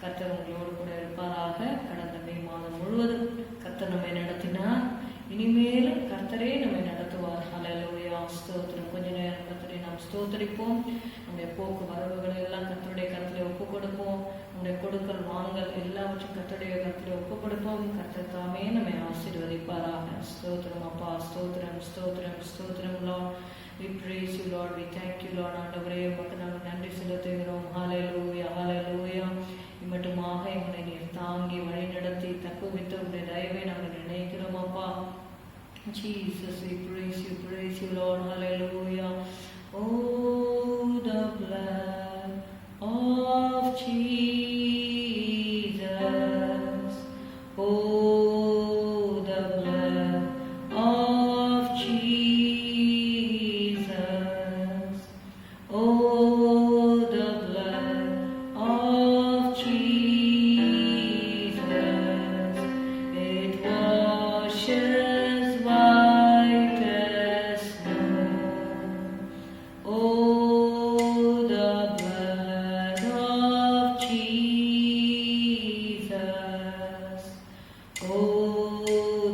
கர்த்தர் உங்களோடு கூட இருப்பாராக. கடந்த மே மாதம் முழுவதும் கர்த்தர் நம்மை நடத்தினார். இனிமேலும் கர்த்தரே நம்மை நடத்துவார். ஹல்லேலூயா, ஸ்தோத்திரம். கொஞ்ச நேரம் கர்த்தரை நாம் ஸ்தோத்திரிப்போம். நம்முடைய போக்கு வரவுகளை எல்லாம் கர்த்தருடைய கருத்திலே ஒப்பு கொடுப்போம். நம்முடைய கொடுக்கல் வாங்கல் எல்லாவற்றும் கர்த்தருடைய கருத்திலே ஒப்பு கொடுப்போம். கர்த்தர் தாமே நம்மை ஆசீர்வதிப்பாராக. ஸ்தோத்திரம் அப்பா, ஸ்தோத்திரம், ஸ்தோத்திரம், ஸ்தோத்திரம். Lord, we praise you, Lord, we thank you, Lord. ஆண்டவரே, உமக்கு நாங்கள் நன்றி செலுத்துகிறோம். ஹல்லேலூயா, ஹல்லேலூயா. இம்மட்டுமாக எங்களை நீர் தாங்கி வழி நடத்தி தப்புவித்து உடைய தயவை நாங்கள் நினைக்கிறோம் அப்பா. Jesus, we praise you, Lord. Hallelujah. Oh, the blood of Jesus. Oh, the blood of Jesus. Oh, the blood of Jesus. It washes white as snow. Oh, the blood of Jesus. Oh,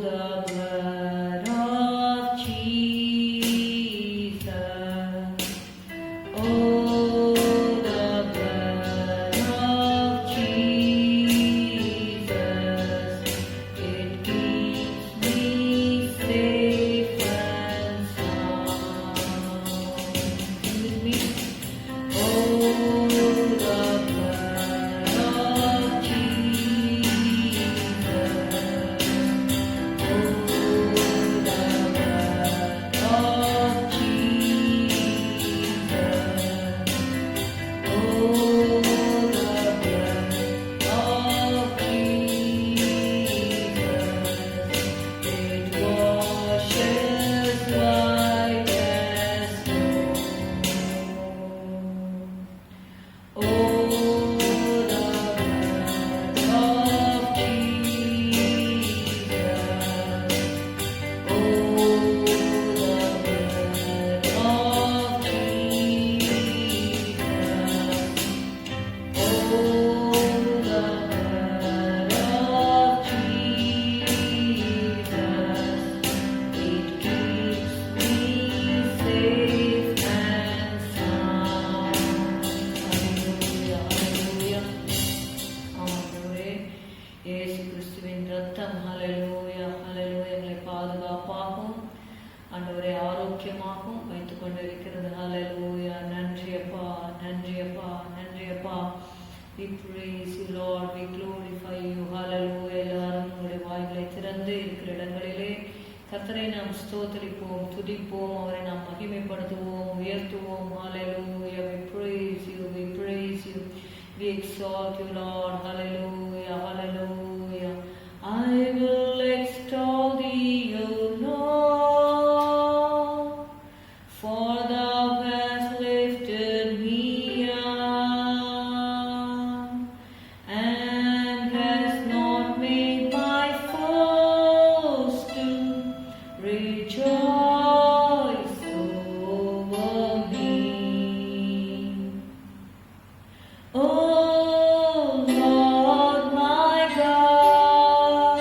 the blood of Jesus. Oh, the blood of Jesus. It keeps me safe and sound. Sing with me. Oh, the blood of Jesus. Oh, the blood of Jesus. Oh, the blood of Jesus. It washes white as snow. Oh, the blood of Jesus. Oh, the blood of Jesus. Oh, the blood of Jesus. It keeps me safe and sound. Hallelujah, hallelujah. ஆண்டவரே, இயேசு கிறிஸ்துவின் ரத்தம், ஹல்லேலூயா, ஹல்லேலூயா, எங்களை பாதுகாப்பாகவும் ஆண்டவரே ஆரோக்கியமாகவும் வைத்துக் கொண்டிருக்கிறது. ஹல்லேலூயா. நன்றி அப்பா, நன்றி அப்பா, நன்றி அப்பா. We praise you, Lord, we glorify you. ஹல்லேலூயா. எல்லாரும் உங்களுடைய வாய்களை திறந்து இருக்கிற இடங்களிலே கர்த்தரை நாம் ஸ்தோத்திரிப்போம், துதிப்போம், அவரை நாம் மகிமைப்படுத்துவோம், உயர்த்துவோம். ஹல்லேலூயா. We praise you, we praise you, we exalt you, Lord. Hallelujah, hallelujah. I will extol thee, O Lord, for thou hast lifted me up and hast not made my foes to rejoice over me. Oh Lord my God,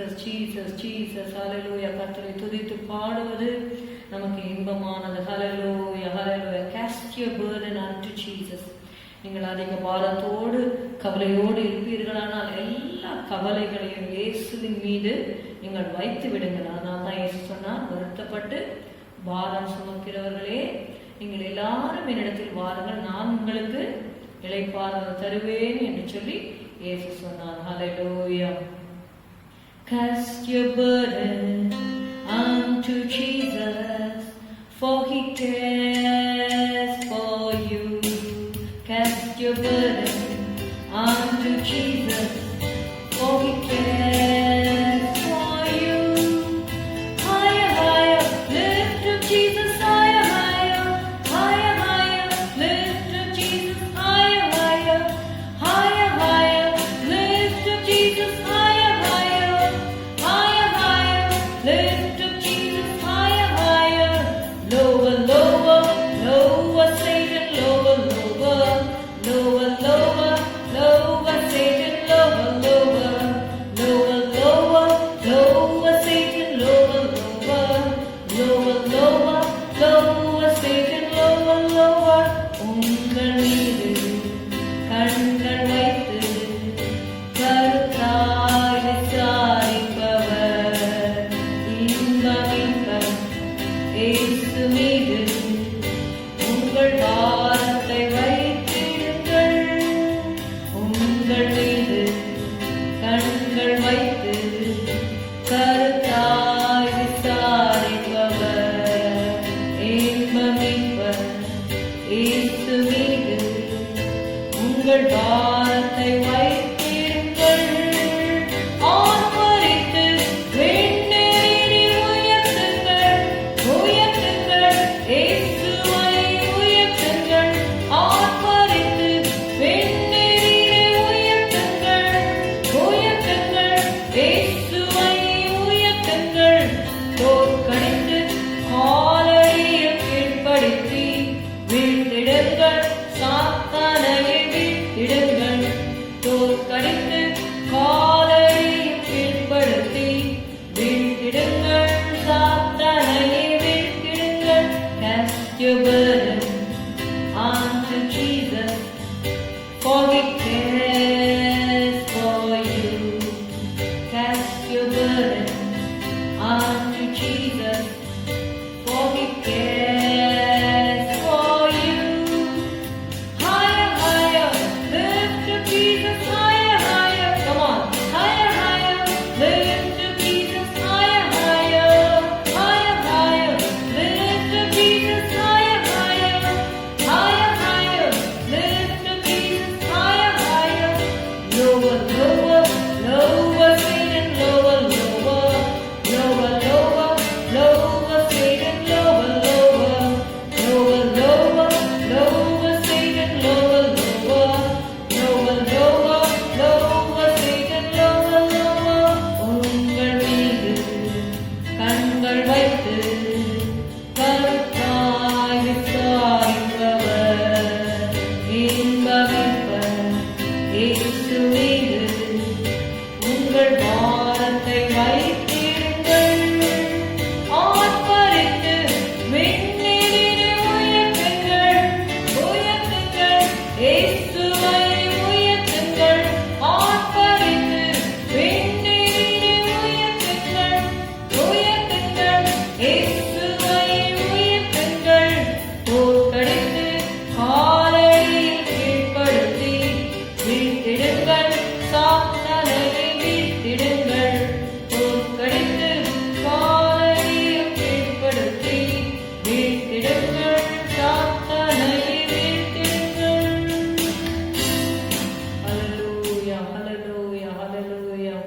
Jesus Jesus Jesus hallelujah. கர்த்தரை துதித்து பாடுவது நமக்கு இன்பமானது. ஹalleluya ஹalleluya. Cast your burden unto Jesus. நீங்கள் அதிக பாரத்தோடு கவலையோடு இருப்பீர்களானால் எல்லா கவலைகளையும் இயேசுவின் மீது நீங்கள் வைத்து விடுங்கள். அதனால தான் இயேசு சொன்னார், வருத்தப்பட்டு பாரம் சுமக்கிறவர்களே நீங்கள் எல்லாரும் என்னிடத்தில் வாருங்கள், நான் உங்களுக்கு இளைப்பாறுதல் தருவேன் என்று சொல்லி இயேசு சொன்னார். ஹalleluya. Cast your burden unto Jesus, for he cares for you. Cast your burden unto Jesus, for he cares for you. Higher, higher, lift up Jesus, higher, higher, higher, higher, lift up Jesus, higher, higher, higher, higher, lift up Jesus, higher, higher, higher, higher, lift up Jesus, higher, higher, lower, lower, lower, Satan, lower, lower, lower, lower, lower, Satan, lower, lower, lower, lower, lower, Satan, lower, lower, lower, lower, lower, Satan, lower, lower. உங்கள் மீது கண்கள் வைத்து கருத்தாய் விசாரிப்பவர் இன்பமின்பம் இயேசு மீது உங்கள் பாரத்தை வைத்திடுங்கள். உங்கள் மீது கண்கள் வைத்து கருத்தாய் விசாரிப்பவர் இன்பமின்பம் இயேசு மீது உங்கள் பாரத்தை வைத்திடுங்கள். ஆர்ப்பரித்து விண்ணேறி உயர்த்துங்கள், உயர்த்துங்கள், இயேசுவை உயர்த்துங்கள். ஆர்ப்பரித்து விண்ணேறி உயர்த்துங்கள், உயர்த்துங்கள், இயேசுவை உயர்த்துங்கள். தோற்கடித்து காலையில் கீழ்ப்படுத்தி வீழ்த்திடுங்கள், சாத்தானையை வீழ்த்திடுங்கள். தோற்கடித்து காலையில் கீழ்ப்படுத்தி வீழ்த்திடுங்கள், சாத்தானையை வீழ்த்திடுங்கள். Cast your burden unto Jesus, for he cares for you. Cast your burden unto Jesus, for he cares for you. Higher, higher, lift up Jesus, higher, higher, come on, higher, higher, lift up Jesus, higher, higher, higher, higher, lift up Jesus, higher, higher, higher, higher, lift up Jesus, higher, higher, lower, lower, lower, Satan, lower, lower, lower, lower, lower, Satan, lower, lower, lower, lower, lower, Satan, lower, lower, lower, lower, lower, Satan, lower, lower. உங்கள் மீது கண்கள் வைத்து கருத்தாய் விசாரிப்பவர் இன்பமிப்பவர் இயேசு மீது உங்கள் பாரத்தை வைத்திடுங்கள். ஆர்ப்பரித்து விண்ணேறி உயர்த்துங்கள், உயர்த்துங்கள், இயேசுவை உயர்த்துங்கள். ஆர்ப்பரித்து விண்ணேறி உயர்த்துங்கள், உயர்த்துங்கள், இயேசுவை உயர்த்துங்கள். தோற்கடித்து காலையில் கீழ்ப்படுத்தி வீழ்த்திடுங்கள், சாத்தானையை வீழ்த்திடுங்கள். தோற்கடித்து காலையில் கீழ்ப்படுத்தி வீழ்த்திடுங்கள், சாத்தானையை வீழ்த்திடுங்கள். Hallelujah, hallelujah, hallelujah.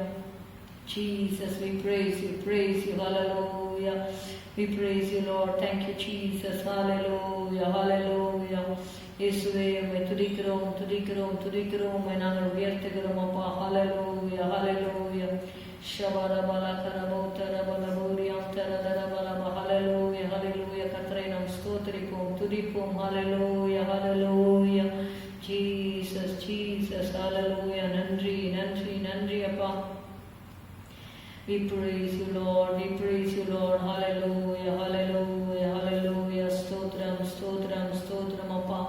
Jesus, we praise you, hallelujah. We praise you, Lord. Thank you, Jesus. Hallelujah, hallelujah. இயேசுவே உம்மை துதிக்கிறோம், துதிக்கிறோம், துதிக்கிறோம். உம்மை நாங்கள் உயர்த்துகிறோம் அப்பா. ஹalleluya, hallelujah. ஷபரபல கரபௌதர பலபூரியம் தரதர பலப. ஹalleluya, hallelujah. கர்த்தரை நாம் ஸ்தோத்திரிப்போம், துதிப்போம். ஹalleluya, hallelujah. Jesus, Jesus, hallelujah. நன்றி, நன்றி, நன்றி அப்பா. We praise you, Lord. We praise you, Lord. Hallelujah, hallelujah, hallelujah. Stotram, stotram, stotram, Appa.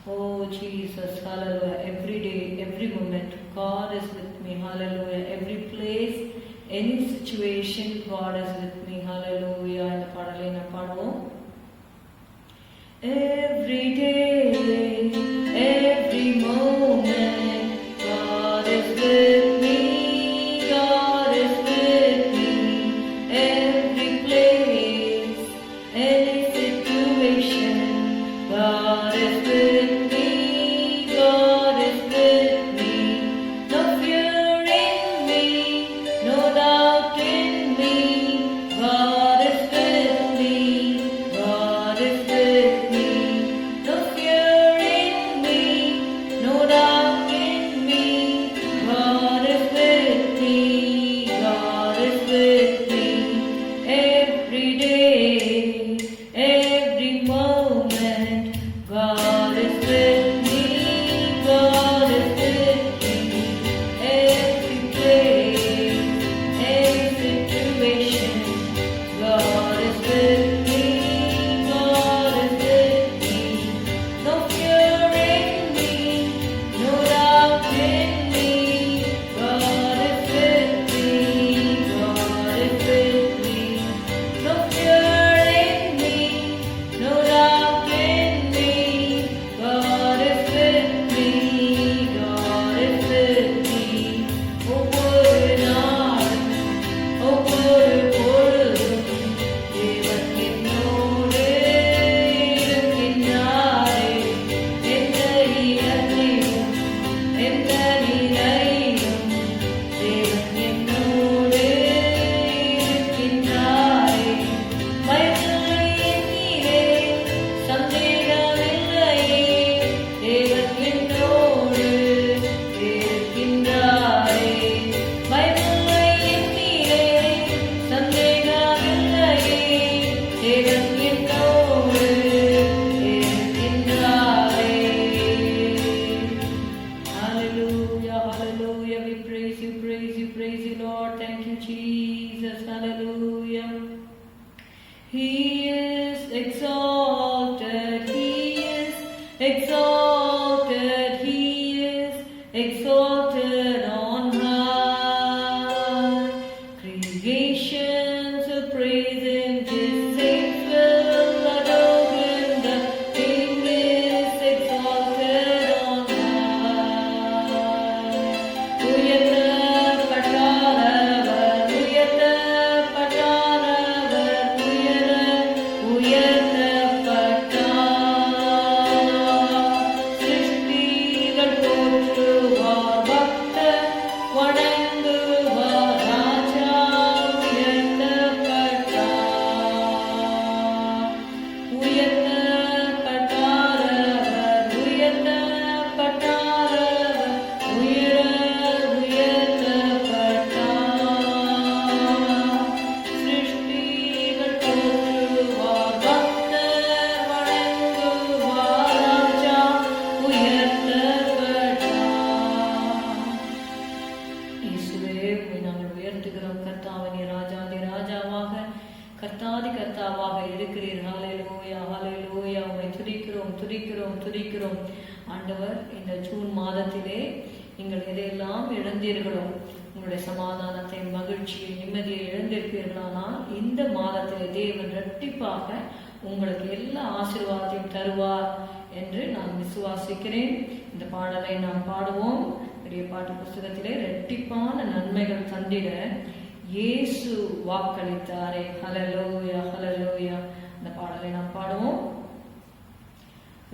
Oh, Jesus, hallelujah. Every day, every moment, God is with me. Hallelujah. Every place, any situation, God is with me. Hallelujah. இந்த பாடலை நான் பாடுவோம். Every day, every moment, God is with me. God is with me. Every place, any situation, God is with me. God is with me. No fear in me, no doubt in me. God is with me. God is with me. No fear in me, no doubt in me. God is with me. God is with me. Every day, every moment, God is with me. God is with me. Every place, every situation, God is with me. God is with me. No fear in me, no doubt in me. God is with me. God is with me. No fear in me, no doubt in me. God is with me. God is with me. ஒவ்வொரு நாளும், ஒவ்வொரு பொழுதும் தேவன் என்னோடு இருக்கின்றாரே. எந்த இடத்திலும், எந்த நிலையிலும் தேவன் என்னோடு இருக்கின்றாரே. பயமில்லை என்னிலே, சந்தேகமில்லையே, தேவன் என்னோடு இருக்கின்றாரே. பயமில்லை என்னிலே, சந்தேகமில்லையே, தேவன் என்னோடு இருக்கின்றாரே. Hallelujah, hallelujah. We praise you, praise you, praise you, Lord. Thank you, Jesus. Hallelujah. He is exalted, He is exalted, He is exalted on high. Creations will praise Him, His saints will adore Him. The King is exalted on high. உயர்த்தப்பட்டாரவர், உயர்த்தப்பட்டாரவர், உயர்த்தப்பட்டார். சிருஷ்டிகள் போற்றுவார், பக்தர் வணங்குவார், ராஜா உயர்த்தப்பட்டார். உயர்த்தப்பட்டாரவர், உயர்த்தப்பட்டாரவர், உயர்த்தப்பட்டார். சிருஷ்டிகள் போற்றுவார், பக்தர் வணங்குவார், ராஜா உயர்த்தப்பட்டார். இயேசுவே, உம்மை நாங்கள் உயர்த்துகிறோம். கர்த்தாவே, நீர் ராஜாதி ராஜாவாக, கர்த்தாதி கர்த்தாவாக இருக்கிறீர். ஹalleluya, ஹalleluya. உம்மை துதிக்கிறோம், துதிக்கிறோம், துதிக்கிறோம். ஆண்டவர், இந்த ஜூன் மாதத்திலே நீங்கள் எதையெல்லாம் இழந்தீர்களோ, உங்களுடைய சமாதானத்தை, மகிழ்ச்சியை, நிம்மதியை இழந்திருப்பீர்களானால் இந்த மாதத்திலே தேவன் இரட்டிப்பாக உங்களுக்கு எல்லா ஆசீர்வாதத்தையும் தருவார் என்று நான் விசுவாசிக்கிறேன். இந்த பாடலை நாம் பாடுவோம். பெரிய பாட்டு புஸ்தகத்திலே இரட்டிப்பான நன்மைகள் தந்திட இயேசு வாக்களித்தாரே. ஹalleluya, ஹalleluya. இந்த பாடலை நாம் பாடுவோம்.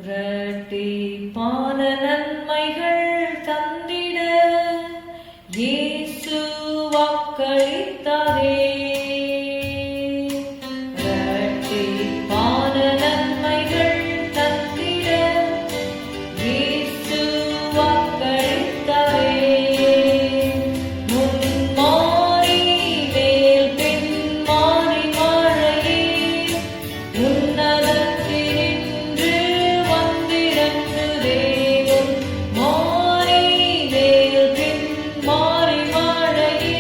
இரட்டிப்பான நன்மைகள் தந்திட இயேசு வாக்களித்தாரே. இரட்டிப்பான நன்மைகள் தந்திட இயேசு வாக்களித்தாரே. முன்மாறி மேல் பின்மாறி மழையே, உன்னதத்தினின்று வந்திறங்கு தேவன். மாறி மேல் பின்மாறி மழையே,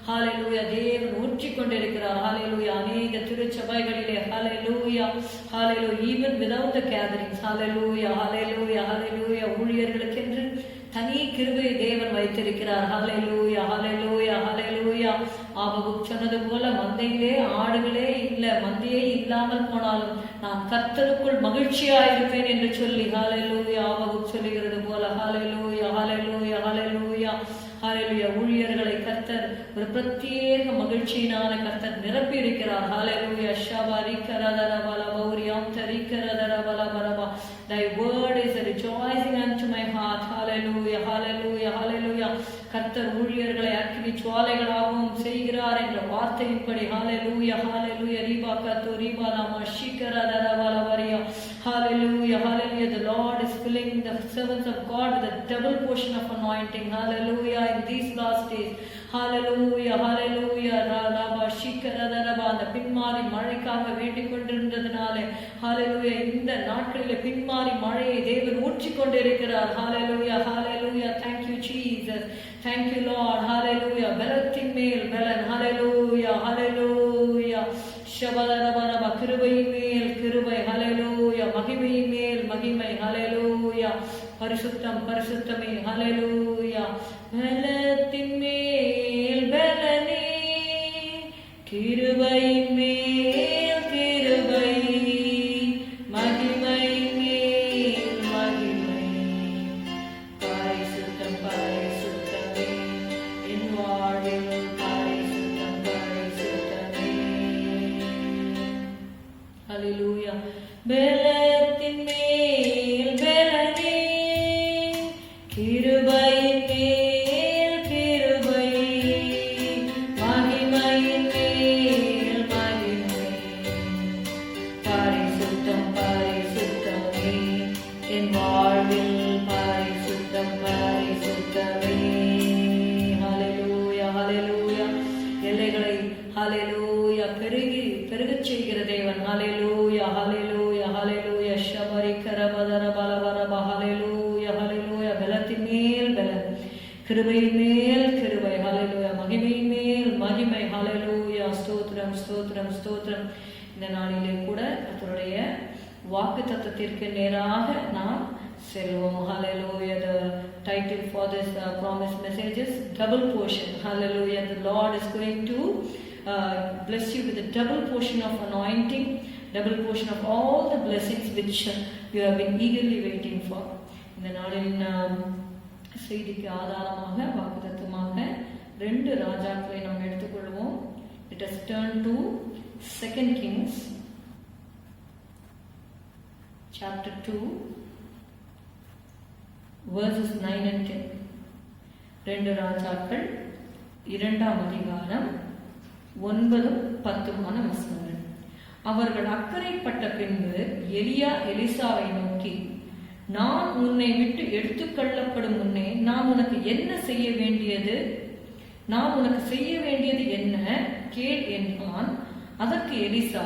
ஹalleluya தேவன் ஊற்றிக் கொண்டிருக்கிறார். ஹalleluya அநேக திருச்சபைகளிலே ஹalleluya ஹalleluya even without the gatherings ஹalleluya ஹalleluya ஹalleluya ஊழியர்களுக்கென்று தனி கிருபை தேவன் வைத்திருக்கிறார். ஹalleluya ஹalleluya ஹalleluya ஆபகுக் சொன்னது போல மந்தையிலே ஆடுகளே இல்லை, மந்தையே இல்லாமல் போனாலும் நான் கர்த்தருக்குள் மகிழ்ச்சியாயிருப்பேன் என்று சொல்லி ஹalleluya ஆபகுக் சொல்லுகிறது போல ஹalleluya ஹalleluya ஹalleluya ஹalleluya ஊழியர்களை கர்த்தர் ஒரு பிரத்யேக மகிழ்ச்சியினால கர்த்தர் நிரப்பி இருக்கிறார். ஹalleluya ஷபாரி கரதர பலபௌரியம் தரி கரதர பலபரபா thy word is a rejoicing unto my heart. hallelujah hallelujah hallelujah கர்த்தர் ஊழியர்களை அக்கினி ஜுவாலைகளாகவும் செய்கிறார் என்ற வார்த்தையின்படி hallelujah hallelujah ரீபா கத்து ரீபா நாம ஷிகரதர பலபரியா hallelujah hallelujah the Lord is filling the servants of God with a double portion of anointing. hallelujah in these last days hallelujah hallelujah Rafah ஷிகரதரபா அந்த பின்மாறி மழைக்காக வேண்டிக் கொண்டிருந்ததினாலே hallelujah இந்த நாட்களில் பின்மாறி மழையை தேவன் ஊற்றிக் கொண்டிருக்கிறார். hallelujah hallelujah thank you Jesus thank you Lord hallelujah பலத்தின் மேல் பலன் hallelujah hallelujah ஷபதரபரபா கிருபையின் மேல் கிருபை hallelujah மகிமையின் மேல் மகிமை hallelujah பரிசுத்தம் பரிசுத்தமே hallelujah பலத்தின் மேல் பலனே கிருபையின் மேல் கிருபை மகிமை மேல் மகிமை பரிசுத்தம் பரிசுத்தமே என் வாழ்வில் பரிசுத்தம் பரிசுத்தமே hallelujah பலத்தின் மேல் பலனே கிருபையின் மேல் கிருபை மகிமையின் மேல் மகிமை பரிசுத்தம் பரிசுத்தமே என் வாழ்வில் பரிசுத்தம் பரிசுத்தமே ஹalleluya ஹalleluya எல்லைகளை ஹalleluya பெருகச் செய்கிற தேவன் ஹalleluya ஹalleluya ஹalleluya ஷபரி கரபதர பலவரப ஹalleluya ஹalleluya பலத்தின் மேல் பலன் கிருபையின் மேல் கிருபை ஹalleluya மகிமையின் ஸ்தோத்திரம் ஸ்தோத்திரம் ஸ்தோத்திரம். இந்த நாளிலே கூட கர்த்தருடைய வாக்கு தத்தத்திற்கு நேராக நாம் செல்வோம். Hallelujah. The title for this promise message is double portion. Hallelujah. The Lord is going to bless you with a double portion of anointing, double portion of all the blessings which you have been eagerly waiting for. இந்த நாளின் செய்திக்கு ஆதாரமாக வாக்குத்தத்தமாக 2 ராஜாக்களை நாம் எடுத்துக்கொள்வோம். Let us turn to 2 Kings chapter 2 verses 9 and 10. 2 ராஜாக்கள் 2ஆம் அதிகாரம் 9-10 வசனங்கள். அவர்கள் அக்கறைப்பட்ட பின்பு எலியா எலிசாவை நோக்கி, நான் உன்னை விட்டு எடுத்துக்கொள்ளப்படும் முன்னே நான் உனக்கு என்ன செய்ய வேண்டியது? நான் உனக்கு செய்ய வேண்டியது என்ன கேள் என்றான். அதற்கு எலிசா,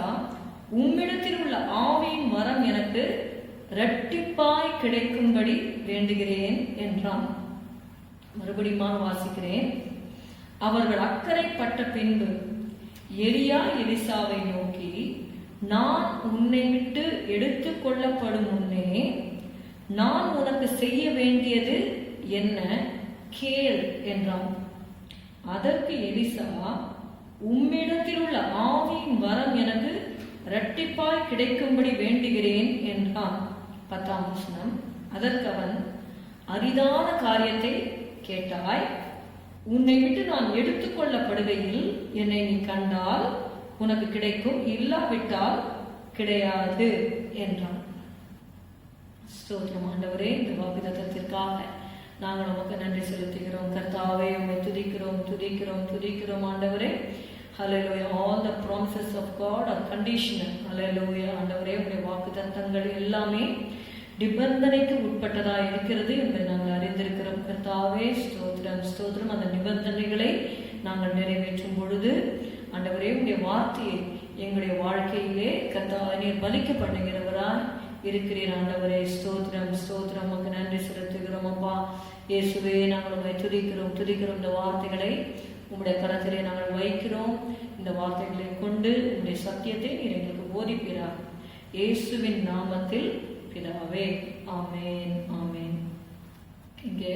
உம்மிடத்தில் உள்ள ஆவியின் வரம் எனக்கு இரட்டிப்பாய் கிடைக்கும்படி வேண்டுகிறேன் என்றான். மறுபடியும் வாசிக்கிறேன். அவர்கள் அக்கறைப்பட்ட பின்பு எலியா எலிசாவை நோக்கி, நான் உன்னை விட்டு எடுத்துக் கொள்ளப்படும் முன்னே நான் உனக்கு செய்ய வேண்டியது என்ன கேள் என்றான். அதற்கு எலிசா, உம்மிடத்தில் உள்ள ஆவியின் வரம் எனக்கு இரட்டிப்பாய் கிடைக்கும்படி வேண்டுகிறேன் என்றான். 10ஆம் வசனம். அதற்கு அவன், அரிதான காரியத்தை கேட்டாய். உன்னை விட்டு நான் எடுத்துக்கொள்ளப்படுகையில் என்னை நீ கண்டால் உனக்கு கிடைக்கும், இல்லாவிட்டால் கிடையாது என்றான். ஸ்தோத்திரம் ஆண்டவரே, இந்த வாக்குத்தத்தத்திற்காக நாங்கள் உமக்கு நன்றி செலுத்துகிறோம். கர்த்தாவே, உம்மை துதிக்கிறோம் துதிக்கிறோம் துதிக்கிறோம் ஆண்டவரே. ஹல்லேலூயா. all the promises of God are conditional. ஹல்லேலூயா ஆண்டவரே, உம்முடைய வாக்குத்தத்தங்கள் எல்லாமே நிபந்தனைக்கு உட்பட்டதா இருக்கிறது என்பதை நாங்கள் அறிந்திருக்கிறோம். கர்த்தாவே, ஸ்தோத்திரம் ஸ்தோத்திரம். அந்த நிபந்தனைகளை நாங்கள் நிறைவேற்றும் பொழுது ஆண்டவரே, உம்முடைய வார்த்தையை எங்களுடைய வாழ்க்கையிலே கர்த்தாவே நீர் பலிக்க பண்ணுகிறவராய் இருக்கிறீர் ஆண்டவரே. ஸ்தோத்திரம் ஸ்தோத்திரம். உமக்கு நன்றி செலுத்துகிறோம் அப்பா. இயேசுவே, நாங்கள் உம்மை துதிக்கிறோம் துதிக்கிறோம். இந்த வார்த்தைகளை உம்முடைய கரத்திலே நாங்கள் வைக்கிறோம். இந்த வார்த்தைகளை கொண்டு உம்முடைய சத்தியத்தை நீர் எங்களுக்கு போதிப்பீரார். இயேசுவின் நாமத்தில் பிதாவே, ஆமேன் ஆமேன். இங்கே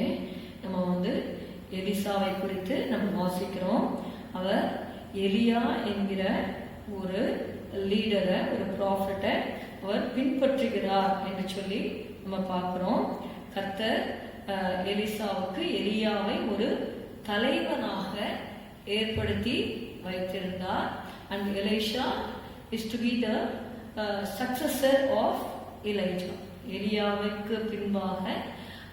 நம்ம எலிசாவை குறித்து நம்ம வாசிக்கிறோம். அவர் எலியா என்கிற ஒரு லீடரை, ஒரு ப்ராஃபட்டை அவர் பின்பற்றுகிறார் என்று சொல்லி நம்ம பார்க்கிறோம். கர்த்தர் எலிசாவுக்கு எலியாவை ஒரு தலைவனாக ஏற்படுத்தி வைத்திருந்தார். And Elisha is to be the successor of Elijah. எலியாவுக்கு பின்பாக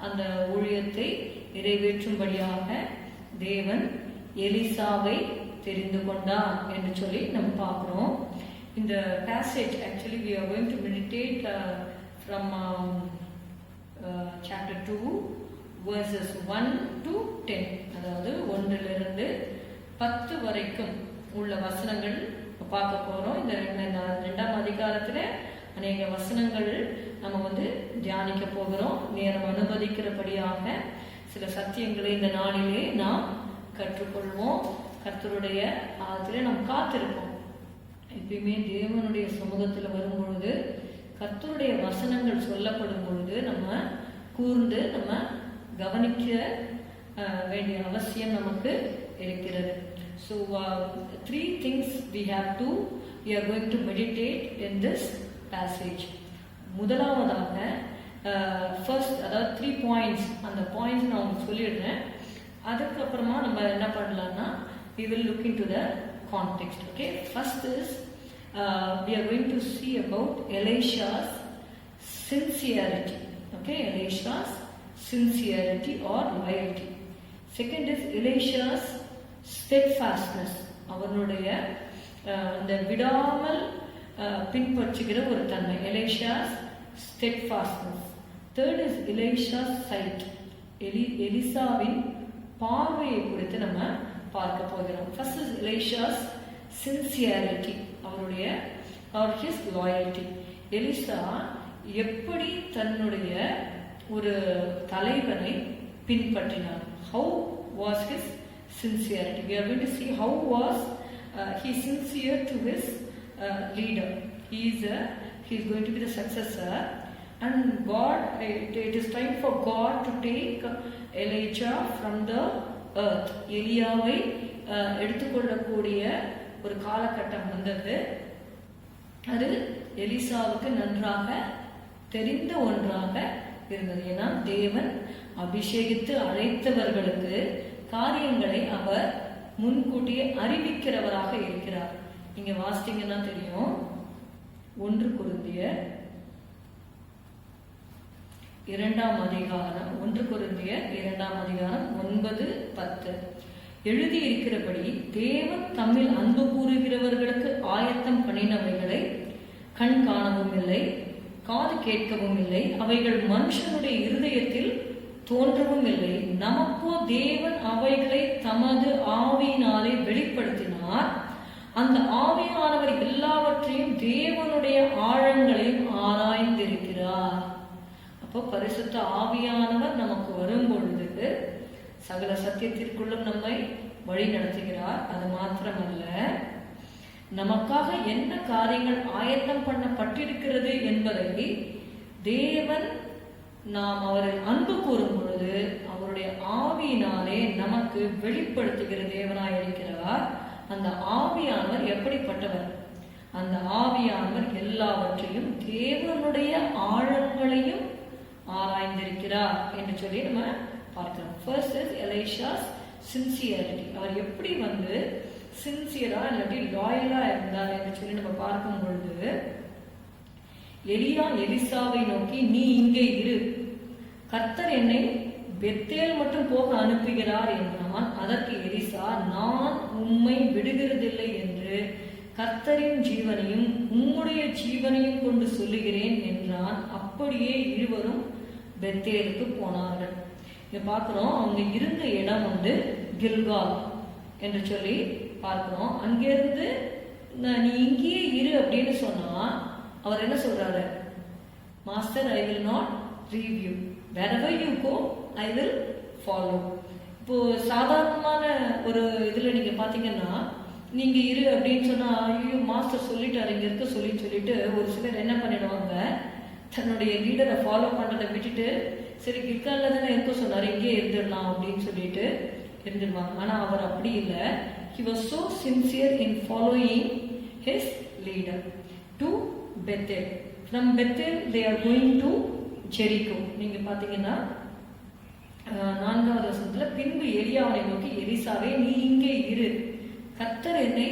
அந்த ஊழியத்தை நிறைவேற்றும்படியாக தேவன் எலிசாவை தெரிந்து கொண்டார் என்று சொல்லி நம்ம பார்க்கிறோம். இந்த passage actually we are going to meditate from chapter 2 verses 1 to 10. அதாவது 1 to 10 வரைக்கும் உள்ள வசனங்கள் பார்க்க போறோம். இந்த 2ஆம் அதிகாரத்துல அநேக வசனங்கள் நம்ம தியானிக்க போகிறோம். நேரம் அனுமதிக்கிறபடியாக சில சத்தியங்களை இந்த நாளிலே நாம் கற்றுக்கொள்வோம். கர்த்தருடைய ஆதரவில் நாம் காத்திருப்போம். எப்பயுமே தேவனுடைய சமூகத்தில் வரும் பொழுது, கர்த்தருடைய வசனங்கள் சொல்லப்படும் பொழுது நம்ம கூர்ந்து நம்ம கவனிக்க வேண்டிய அவசியம் நமக்கு இருக்கிறது. So 3 things we are going to meditate in this passage. முதலாவதாக first, அதாவது 3 points, அந்த பாயிண்ட்ஸ் நான் உங்களுக்கு சொல்லிடுறேன். அதுக்கப்புறமா நம்ம என்ன பண்ணலாம்னா we will look into the context. Okay, first is we are going to see about Elisha's sincerity. Okay, Elisha's sincerity or loyalty. Second is Elisha's steadfastness. அவனுடைய அந்த விடாமல் பின்பற்றுகிற ஒரு தன்மை, Elisha's steadfastness. Third is Elisha's sight. எலிசாவின் பார்வையை குறித்து நம்ம பார்க்க போகிறோம். First is Elisha's sincerity, அவருடைய or his loyalty. எலிசா எப்படி தன்னுடைய ஒரு தலைவனை பின்பற்றினார். How was his sincerity? We are going to see how was he is sincere to his leader. He is going to be the successor, and God, it is time for God to take Elijah from the earth. எலியாவை எடுத்துக்கொள்ளக்கூடிய ஒரு காலகட்டம் வந்தது. அது எலிசாவுக்கு நன்றாக தெரிந்த ஒன்றாக இருந்தது. ஏன்னா தேவன் அபிஷேகித்து அழைத்தவர்களுக்கு காரியங்களை அவர் முன்கூட்டியே அறிவிக்கிறவராக இருக்கிறார். நீங்க வாசித்தீங்கன்னா தெரியும். 1 கொரிந்தியர் 2ஆம் அதிகாரம் 1 கொரிந்தியர் 2ஆம் அதிகாரம் 9-10 எழுதி இருக்கிறபடி தேவன் தம்மில் அன்பு கூறுகிறவர்களுக்கு ஆயத்தம் பண்ணினவைகளை கண் காணவும் இல்லை, காது கேட்கவும் இல்லை, அவைகள் மனுஷனுடைய இருதயத்தில் தோன்றவும் இல்லை. நமக்கோ தேவன் அவைகளை தமது ஆவியினாலே வெளிப்படுத்தினார். அந்த ஆவியானவர் எல்லாவற்றையும் தேவனுடைய ஆழங்களையும் ஆராய்ந்திருக்கிறார். அப்போ பரிசுத்த ஆவியானவர் நமக்கு வரும் பொழுது சகல சத்தியத்திற்குள்ளும் நம்மை வழி நடத்துகிறார். அது மாத்திரமல்ல, நமக்காக என்ன காரியங்கள் ஆயத்தம் பண்ணப்பட்டிருக்கிறது என்பதை தேவன் நாம் அவரை அன்பு கூறும் பொழுது அவருடைய ஆவியினாலே நமக்கு வெளிப்படுத்துகிற தேவனாய் இருக்கிறார். அந்த ஆவியானவர் எப்படிப்பட்டவர்? அந்த ஆவியானவர் எல்லாவற்றையும் தேவனுடைய ஆழங்களையும் ஆராய்ந்திருக்கிறார் என்று சொல்லி நம்ம பார்க்கிறோம். First is Elisha's sincerity. அவர் எப்படி சின்சியரா இல்லாட்டி லாயலா இருந்தார் என்று சொல்லி நம்ம பார்க்கும் பொழுது, எலியா எலிசாவை நோக்கி நீ இங்கே இரு, கர்த்தர் என்னை பெத்தேல் மட்டும் போக அனுப்புகிறார் என்றான். அதற்கு எலிசா, நான் உம்மை விடுகிறதில்லை என்று கர்த்தரின் ஜீவனையும் உம்முடைய ஜீவனையும் கொண்டு சொல்லுகிறேன் என்றான். அப்படியே இருவரும் பெத்தேலுக்கு போனார்கள். இங்க பார்க்கிறோம், அவங்க இருந்த இடம் கில்கால் என்று சொல்லி பார்க்கிறோம். அங்கிருந்து நீ இங்கேயே இரு அப்படின்னு சொன்னா அவர் என்ன சொல்றாரு? Master, I will not leave you, wherever you go I will follow. இப்போ சாதாரணமான ஒரு இதுல நீங்க பாத்தீங்கன்னா, நீங்க இரு அப்படின்னு சொன்னா, ஐயோ மாஸ்டர் சொல்லிட்டாரு இங்க இருக்க சொல்லிட்டு ஒரு சிலர் என்ன பண்ணிடுவாங்க, தன்னுடைய லீடரை ஃபாலோ பண்றதை விட்டுட்டு, சரி கில்கால்ல தானே இருக்க சொன்னாரு இங்கே இருந்துடலாம் அப்படின்னு சொல்லிட்டு இருந்துடுவாங்க. ஆனா அவர் அப்படி இல்லை. He was so sincere in following his leader to Bethel. From Bethel they are going to Jericho. நீங்க பாத்தீங்கன்னா 4வது வசனத்துல, பின்பு எலியாவை நோக்கி எலிசாவே நீ இங்கே இரு, கர்த்தர் என்னை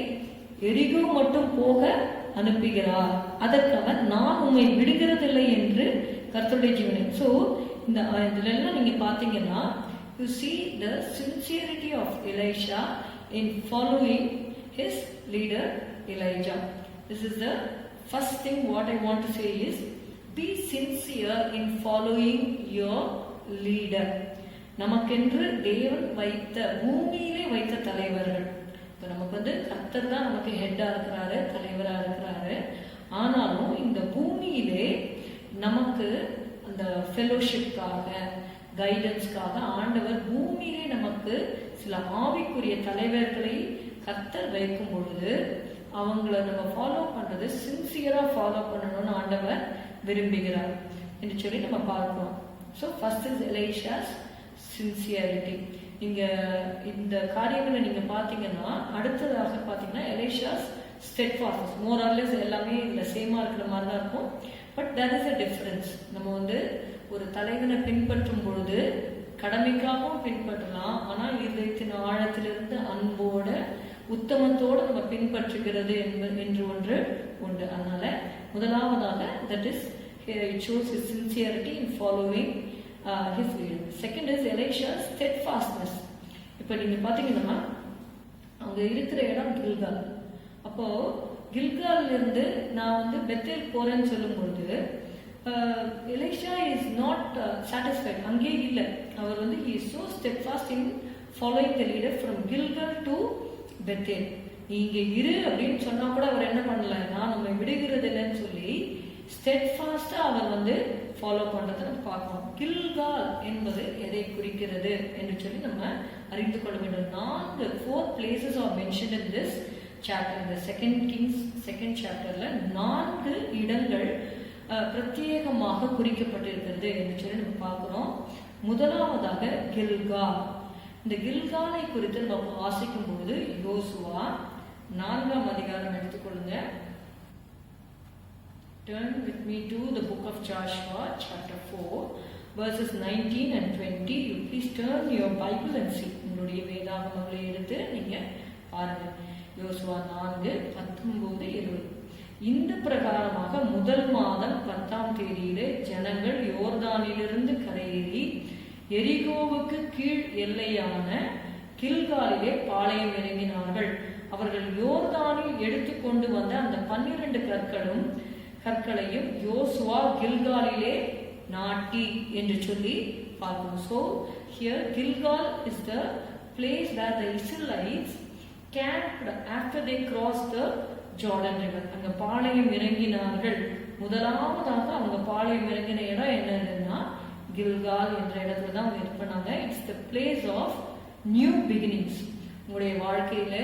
எரிகோ மட்டும் போக அனுப்புகிறார். அதற்கு அவன், நான் உம்மை விடுகிறதில்லை என்று கர்த்தருடைய ஜீவனை. ஸோ இதுல எல்லாம் நீங்க பாத்தீங்கன்னா, you see the sincerity of Elisha in following his leader Elijah. This is the first thing what I want to say is, be sincere in following your leader. நமக்கென்று தேவன் வைத்த, பூமியிலே வைத்த தலைவர்கள். இப்போ நமக்கு கர்த்தர் தான் நமக்கு ஹெட்டா இருக்கிறாரு, தலைவரா இருக்கிறாரு. ஆனாலும் இந்த பூமியிலே நமக்கு அந்த ஃபெலோஷிப்காக, கைடன்ஸ்க்காக ஆண்டவர் பூமியிலே நமக்கு சில ஆவிக்குரிய தலைவர்களை கர்த்தர் வைக்கும் பொழுது அவங்கள நம்ம ஃபாலோ பண்றது சின்சியரா ஃபாலோ பண்ணணும்னு ஆண்டவர் விரும்புகிறார் என்று சொல்லி நம்ம பார்க்கிறோம். So first is Elisha's sincerity. நீங்க இந்த காரியங்களை நீங்க பாத்தீங்கன்னா, அடுத்ததாக பாத்தீங்கன்னா Elisha's steadfastness. More or less எல்லாமே இதுல சேமா இருக்கிற மாதிரி தான் இருக்கும். But there is a difference. நம்ம ஒரு தலைவனை பின்பற்றும் பொழுது கடமைக்காகவும் பின்பற்றலாம். ஆனா இதயத்தின் ஆழத்திலிருந்து அன்போட உத்தமத்தோட நம்ம பின்பற்றுகிறது என்று ஒன்று உண்டு. அதனால முதலாவதாக that is it shows his sincerity in following his leader. Second is Elisha's steadfastness. இப்போ நீங்க பாத்தீங்கன்னா அவங்க இருக்கிற இடம் கில்கால். அப்போ கில்கால்ல இருந்து நான் பெத்தேல் போறேன்னு சொல்லும் பொழுது எலிஷா இஸ் நாட் சாட்டிஸ்ஃபைட். அங்கே இல்லை. அவர் he is so steadfast in following the leader from Gilgal to Bethel. நீங்க இரு அப்படின்னு சொன்னா கூட அவர் என்ன பண்ணல, நான் உண்மை விடுகிறது இல்லைன்னு சொல்லி ஸ்டெட்ஃபாஸ்டா அவர் ஃபாலோ பண்றதை நம்ம பார்க்கணும். கில்கால் என்பது எதை குறிக்கிறது என்று சொல்லி நம்ம அறிந்து கொள்ள வேண்டும். 4 places are mentioned in this chapter. இந்த 2 கிங்ஸ் 2nd சாப்டர்ல 4 இடங்கள் பிரத்யேகமாக குறிக்கப்பட்டிருக்கிறது என்று சொல்லி நம்ம பார்க்கிறோம். முதலாவதாக கில்கால். இந்த கில்காலை குறித்து நம்ம வாசிக்கும் பொழுது யோசுவா 4ஆம் அதிகாரம் எடுத்துக்கொள்ளுங்க. Turn with me to the book of Joshua, chapter 4, verses 19 and 20. You please turn your Bible and see. உங்களுடைய வேதாகமங்களை எடுத்து நீங்க பாருங்க. யோசுவா 4:19-20. இந்த பிரகாரமாக முதல் மாதம் 10ஆம் தேதியிலே ஜனங்கள் யோர்தானிலிருந்து கரையேறி எரிகோவுக்கு கீழ் எல்லையான கில்காலிலே பாளையம் இறங்கினார்கள். அவர்கள் யோர்தானில் எடுத்துக்கொண்டு வந்த அந்த 12 கற்களையும் யோசுவா கில்காலிலே நாட்டி என்று சொல்லி பார்க்கணும். So here Gilgal is the place where the Israelites camped after they crossed the Jordan River. அங்க பாளையம் இறங்கினார்கள். முதலாவதாக அவங்க பாளையம் இறங்கின இடம் என்னன்னா கில்கால் என்ற இடத்துல தான் அவங்க இருப்பாங்க. It's the place of new beginnings. உங்களுடைய வாழ்க்கையில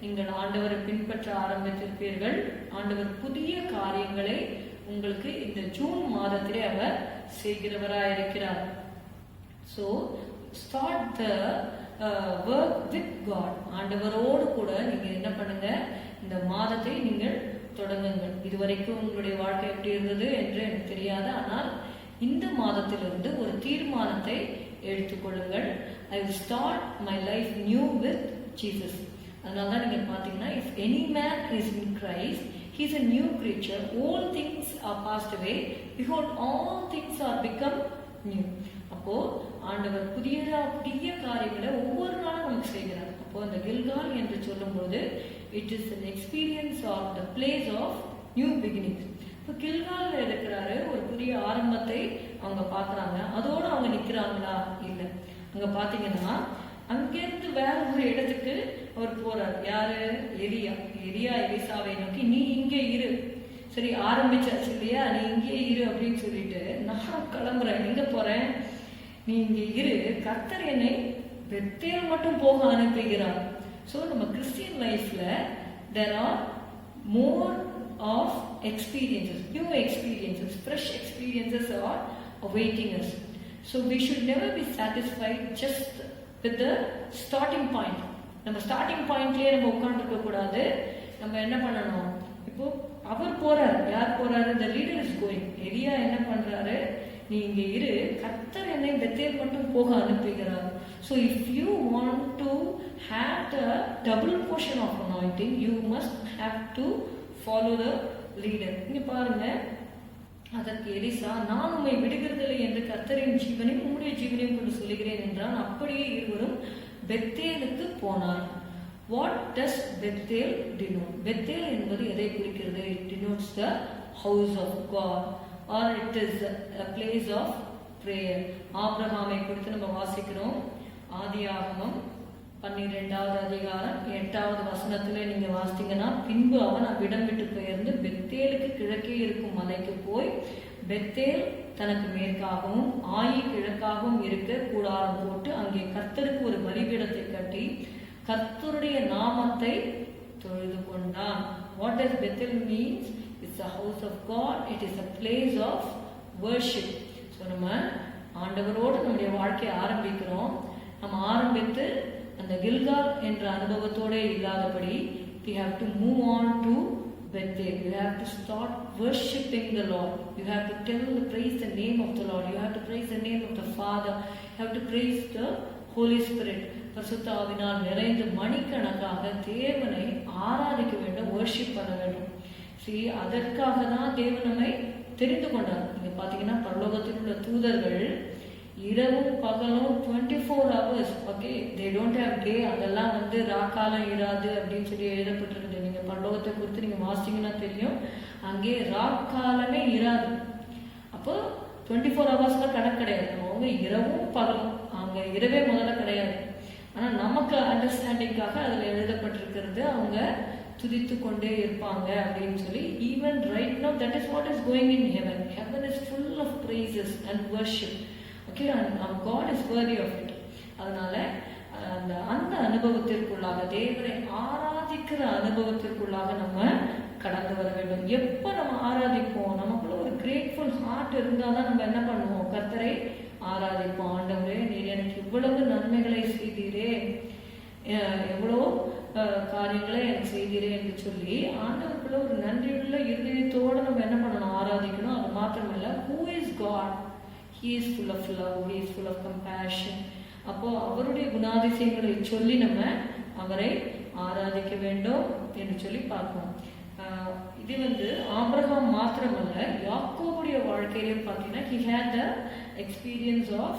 நீங்கள் ஆண்டவரை பின்பற்ற ஆரம்பித்திருப்பீர்கள். ஆண்டவர் புதிய காரியங்களை உங்களுக்கு இந்த ஜூன் மாதத்திலே அவர் செய்கிறவராயிருக்கிறார். So start the work with God. ஆண்டவரோடு கூட நீங்க என்ன பண்ணுங்க, இந்த மாதத்தை நீங்கள் தொடங்குங்கள். இதுவரைக்கும் உங்களுடைய வாழ்க்கை எப்படி இருந்தது என்று எனக்கு தெரியாது. ஆனால் இந்த மாதத்திலிருந்து ஒரு தீர்மானத்தை எடுத்துக்கொள்ளுங்கள். I will start my life new with Jesus. அதனால்தான் நீங்க பாத்தீங்கன்னா, if any man is in Christ, he is a new creature. All things are passed away. Behold, all things are become new. அப்போ ஆண்டவர் புதிய காரியங்களை ஒவ்வொரு நாளும் நமக்கு செய்கிறார். அப்போ அந்த கில்கால் என்று சொல்லும்போது it is an experience of the place of new beginnings. இப்போ கில்கால்ல இருக்கிறாரு, ஒரு புதிய ஆரம்பத்தை அவங்க பாக்குறாங்க. அதோட அவங்க நிக்கிறாங்களா? இல்ல. அங்க பாத்தீங்கன்னா அங்கிருந்து வேற ஒரு இடத்துக்கு அவர் போறார். யாரு? எலிசாவை நோக்கி, நீ இங்கே இரு. சரி, ஆரம்பிச்சாச்சு இல்லையா, நீ இங்கே இரு அப்படின்னு சொல்லிட்டு, நான் கிளம்புறேன். எங்க போறேன்? நீ இங்கே இரு, கர்த்தர் என்னை பெத்தேல் மட்டும் போக அனுப்புகிறார். ஸோ நம்ம கிறிஸ்டியன் லைஃப்ல there are more of experiences, new experiences, fresh experiences are awaiting us. So we should never be satisfied just with the starting point. நம்ம ஸ்டார்டிங் பாயிண்ட்லயே நம்ம உட்கார்ந்துருக்க கூடாது. நம்ம என்ன பண்ணணும்? இப்போ அவர் போறாரு. யார் போறாரு? the leader is going. எலியா என்ன பண்றாரு? நீ இங்க இரு, கர்த்தர் என்னை பெத்தேல் மட்டும் போக அனுப்புகிறார். So if you want to have the double portion of anointing, you must have to follow the leader. இங்க பாருங்க, அதற்கு எலிசா, நான் உம்மை விடுகிறதில்லை என்று கர்த்தரின் ஜீவனையும் உம்முடைய ஜீவனையும் கொண்டு சொல்லுகிறேன் என்றான். அப்படியே இருவரும் பெத்தேலுக்கு போனார். What does Bethel denote? Bethel என்பது எதை குறிக்கிறது? It denotes the house of God, or it is a place of prayer. ஆபிரகாமை குறித்து நம்ம வாசிக்கிறோம். ஆதியாகமம் 12வது அதிகாரம் 8வது வசனத்துல நீங்க வாசித்தீங்கன்னா, பின்பு அவன் அவ்விடம் விட்டு பெயர்ந்து பெத்தேலுக்கு கிழக்கே இருக்கும் மலைக்கு போய் பெத்தேல் தனக்கு மேற்காகவும் ஆயி கிழக்காகவும் இருக்க கூடாரம் போட்டு அங்கே கர்த்தருக்கு ஒரு பலிபீடத்தை கட்டி கர்த்தருடைய நாமத்தை தொழுது கொண்டான். What does Bethel means? It's a house of God. It is a place of worship. So நம்ம ஆண்டவரோடு நம்முடைய வாழ்க்கையை ஆரம்பிக்கிறோம். நம்ம ஆரம்பித்து அந்த கில்கால் என்ற அனுபவத்தோட இல்லாதபடி we have to move on to Bethel. You have to start worshiping the Lord. You have to praise the name of the Lord. You have to praise the name of the Father. You have to praise the Holy Spirit. பரிசுத்த ஆவியினால் நிறைந்து மணிக்கணக்காக தேவனை ஆராதிக்க வேண்டும், worship பண்ண வேண்டும். See, அதற்காக தான் தேவன் நம்மை தெரிந்து கொண்டார். நீங்க பாத்தீங்கன்னா, பரலோகத்தில் உள்ள தூதர்கள் இரவும் பகலும் 24 hours, okay, they don't have day. அதெல்லாம் ராக்காலம் இராது அப்படின்னு சொல்லி எழுதப்பட்டிருக்குது. நீங்க பரலோகத்தை குறித்து நீங்க வாசிங்கன்னா தெரியும், அங்கே ராக்காலமே இராது. அப்போ 24 hours கணக்கு கிடையாது. அவங்க இரவும் பகலும், அங்க இரவே முதல்ல கிடையாது. ஆனா நமக்கு அண்டர்ஸ்டாண்டிங்காக அதுல எழுதப்பட்டிருக்கிறது, அவங்க துதித்து கொண்டே இருப்பாங்க அப்படின்னு சொல்லி. Even right now that is what is going in heaven. Heaven is full of praises and worship. Okay, and God is worthy of it. அதனால அந்த அனுபவத்திற்குள்ளாக, தேவனை ஆராதிக்கிற ஆராதிக்கிற அனுபவத்திற்குள்ளாக நம்ம கடந்து வர வேண்டும். எப்ப நம்ம ஆராதிப்போம், நமக்குள்ள ஒரு கிரேட்ஃபுல் ஹார்ட் இருந்தாதான் நம்ம என்ன பண்ணுவோம், கர்த்தரை ஆராதிப்போம். ஆண்டவரே, நீர் எனக்கு இவ்வளவு நன்மைகளை செய்தீரே, எவ்வளோ காரியங்களை எனக்கு செய்தீரே என்று சொல்லி ஆண்டவருக்குள்ள ஒரு நன்றியுள்ள இருதயத்தோடு நம்ம என்ன பண்ணணும், ஆராதிக்கணும். அது மாத்திரமல்ல, who is God? He is full of love, he is full of compassion. அப்போ அவருடைய குணாதிசயங்களை சொல்லி நம்ம அவரை ஆராதிக்க வேண்டும் என்று சொல்லி பார்ப்போம். இது ஆபிரகாம் மாத்திரமல்ல, யாக்கோபுடைய வாழ்க்கையிலும் பார்த்தீங்கன்னா he had the experience of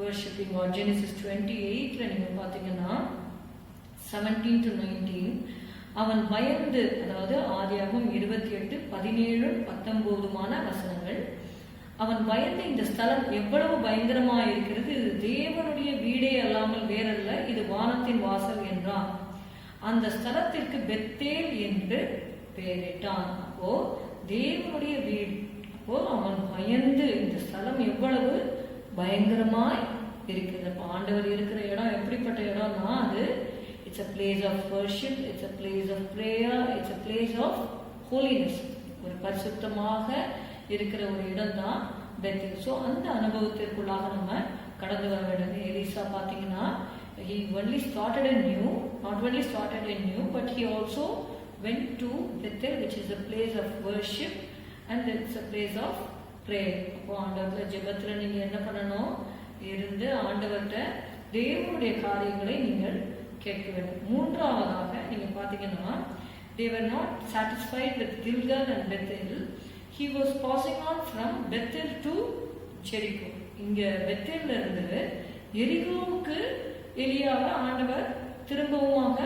worshiping God. Genesis 28ல நீங்க பார்த்தீங்கன்னா 17 to 19 அவன் பயந்து, அதாவது ஆதியாகமம் 28, 17, 19 வசனங்கள். அவன் பயந்து, இந்த ஸ்தலம் எவ்வளவு பயங்கரமா இருக்கிறது, இது தேவனுடைய வீடே அல்லாமல் வேறல்ல, இது வானத்தின் வாசல் என்றான். அந்த ஸ்தலத்திற்கு பெத்தேல் என்று பெயரிட்டான். அப்போ தேவனுடைய வீடு. அப்போ அவன் பயந்து, இந்த ஸ்தலம் எவ்வளவு பயங்கரமாய் இருக்கிறது. அப்போ ஆண்டவர் இருக்கிற இடம் எப்படிப்பட்ட இடம்னா, அது it's a place of worship, it's a place of prayer, it's a place of holiness. ஒரு பரிசுத்தமாக இருக்கிற ஒரு இடம் தான் பெத்தேல். ஸோ அந்த அனுபவத்திற்குள்ளாக நம்ம கடந்து வர வேண்டும். எலிசா பார்த்தீங்கன்னா he only started anew, not only started anew, but he also went to Bethel, which is a place of worship and it's a place of prayer. அப்போ ஆண்டவர்கிட்ட ஜெபத்துல நீங்க என்ன பண்ணணும், இருந்து ஆண்டவர்கிட்ட தேவனுடைய காரியங்களை நீங்கள் கேட்க வேண்டும். மூன்றாவதாக நீங்க பாத்தீங்கன்னா, they were not satisfied with Gilgal and Bethel. He was passing on from Bethel to Jericho. இங்க பெத்தேல்ல இருந்து எரிகோவுக்கு எலியாவை ஆண்டவர் திரும்பவுமாக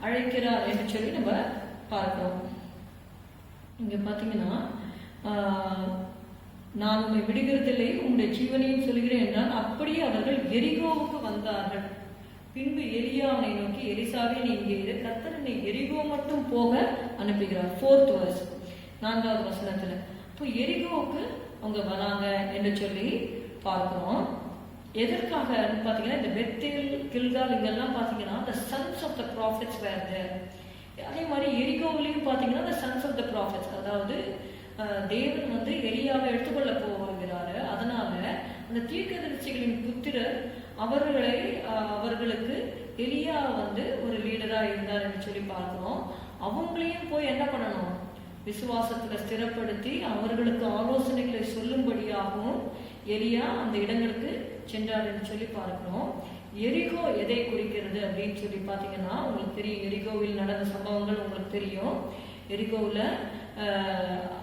அழைக்கிறார் என்று சொல்லி நம்ம பார்க்கிறோம். இங்க பாத்தீங்கன்னா, நான் உண்மை விடுகிறதில்லை, உங்களுடைய ஜீவனையும் சொல்கிறேன் என்றால், அப்படியே அவர்கள் எரிகோவுக்கு வந்தார்கள். பின்பு எலியா அவனை நோக்கி, எலிசாவே நீ இங்கே இரு, கர்த்தர் என்னை எரிகோ மட்டும் போக அனுப்புகிறார். 4th verse, 4வது வசனத்துல. இப்போ எரிகோவுக்கு அவங்க வராங்க என்று சொல்லி பார்க்கிறோம். எதற்காக பாத்தீங்கன்னா, இந்த பெத்தேல், கில்கால் இங்கெல்லாம் பாத்தீங்கன்னா the sons of the prophets were there. அதே மாதிரி எரிகோவிலையும் பாத்தீங்கன்னா the sons of the prophets, அதாவது தேவன் எலியாவை எடுத்துக்கொள்ள போகிறாரு. அதனால அந்த தீர்க்கதரிசிகளின் புத்திரர் அவர்களுக்கு எலியா ஒரு லீடரா இருந்தார் என்று சொல்லி பார்க்கிறோம். அவங்களையும் போய் என்ன பண்ணணும், விசுவாசத்துல ஸ்திரப்படுத்தி அவர்களுக்கு ஆலோசனைகளை சொல்லும்படியாகவும் எலியா அந்த இடங்களுக்கு சென்றார் என்று சொல்லி பார்க்கிறோம். எரிகோ எதை குறிக்கிறது அப்படின்னு சொல்லி பாத்தீங்கன்னா, உங்களுக்கு தெரியும், எரிகோவில் நடந்த சம்பவங்கள் உங்களுக்கு தெரியும். எரிகோவில்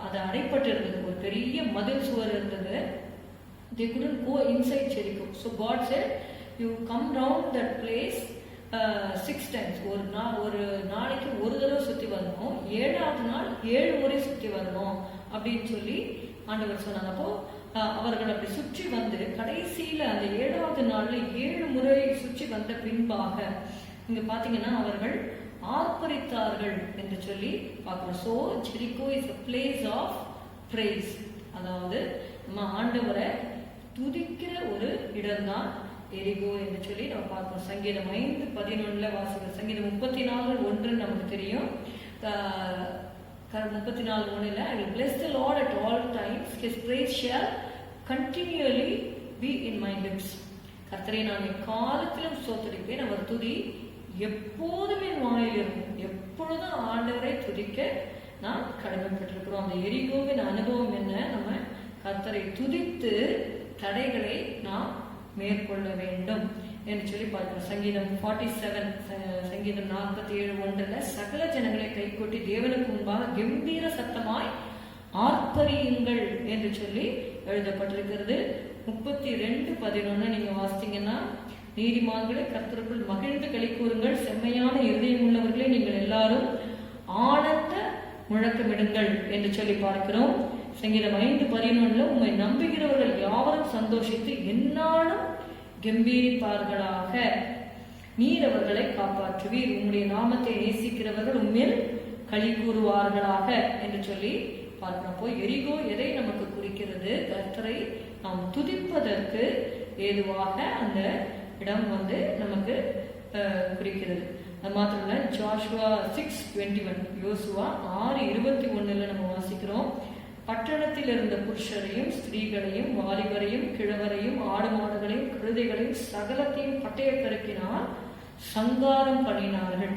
அது அடைப்பட்டு இருந்தது, ஒரு பெரிய மதில் சுவர் இருந்தது. They couldn't go inside Jericho. So God said, you come round that place 6 times. ஒரு நாளைக்கு ஒரு தடவை சுத்தி வரணும், 7வது நாள் 7 முறை சுத்தி வரணும் அப்படின்னு சொல்லி ஆண்டவர் சொன்னாங்க. அப்போ அவர்கள் அப்படி சுற்றி வந்து கடைசியில அந்த 7வது நாள்ல 7 முறை சுற்றி வந்த பின்பாக இங்க பாத்தீங்கன்னா அவர்கள் ஆர்ப்பரித்தார்கள் என்று சொல்லி பார்க்கிறோம். So Jericho is a place of praise. அதாவது நம்ம ஆண்டவரை துதிக்கிற ஒரு இடம் தான் எரிகோ என்று சொல்லி நம்ம பார்க்கிறோம். சங்கீதம் 5:11 வாசிக்கிறோம். சங்கீதம் 34:1 நமக்கு தெரியும். 34:1 I will bless the Lord at all times, his praise shall continually be in my lips. கர்த்தரை நான் எக்காலத்திலும் ஸ்தோத்திரிப்பேன், அவர் துதி எப்போதும் என் வாயில் இருக்கும். எப்பொழுதும் ஆண்டவரை துதிக்க நாம் கடமைப்பட்டிருக்கிறோம். அந்த எரிகோவின் அனுபவம் என்ன, நம்ம கர்த்தரை துதித்து தடைகளை நாம் மேற்கொள்ள வேண்டும் என்று சொல்லி பார்க்கிறோம். சங்கீதம் 47, சங்கீதம் 47:1 சகல ஜனங்களை கைகொட்டி தேவனுக்கு முன்பாக கம்பீர சத்தமாய் ஆர்ப்பரியுங்கள் என்று சொல்லி எழுதப்பட்டிருக்கிறது. 32:11 நீங்க வாசித்தீங்கன்னா, நீதிமான்களை கர்த்தருக்குள் மகிழ்ந்து களி கூறுங்கள், செம்மையான இருதயம் உள்ளவர்களே நீங்கள் எல்லாரும் ஆனந்த முழக்கமிடுங்கள் என்று சொல்லி பார்க்கிறோம். சங்கீதம் 5:11 உம்மை நம்புகிறவர்கள் யாவரும் சந்தோஷித்து எந்நாளும் கம்பீரிப்பார்களாக, நீர் அவர்களை காப்பாற்றுவீர், உம்முடைய நாமத்தை நேசிக்கிறவர்கள் உண்மையில் களி கூறுவார்களாக என்று சொல்லி பார்க்கிறோம். போய் எரிகோ எதை நமக்கு குறிக்கிறது, கர்த்தரை நாம் துதிப்பதற்கு ஏதுவாக அந்த இடம் நமக்கு குறிக்கிறது. அது மாத்திரம் இல்லை, ஜோஷுவா 6:21, யோசுவா 6:21 நம்ம வாசிக்கிறோம். பட்டணத்தில் இருந்த புருஷரையும் ஸ்திரீகளையும் வாலிபரையும் கிழவரையும் ஆடு மாடுகளையும் கழுதைகளையும் சகலத்தையும் பட்டய பெருக்கினால் சங்காரம் பண்ணினார்கள்.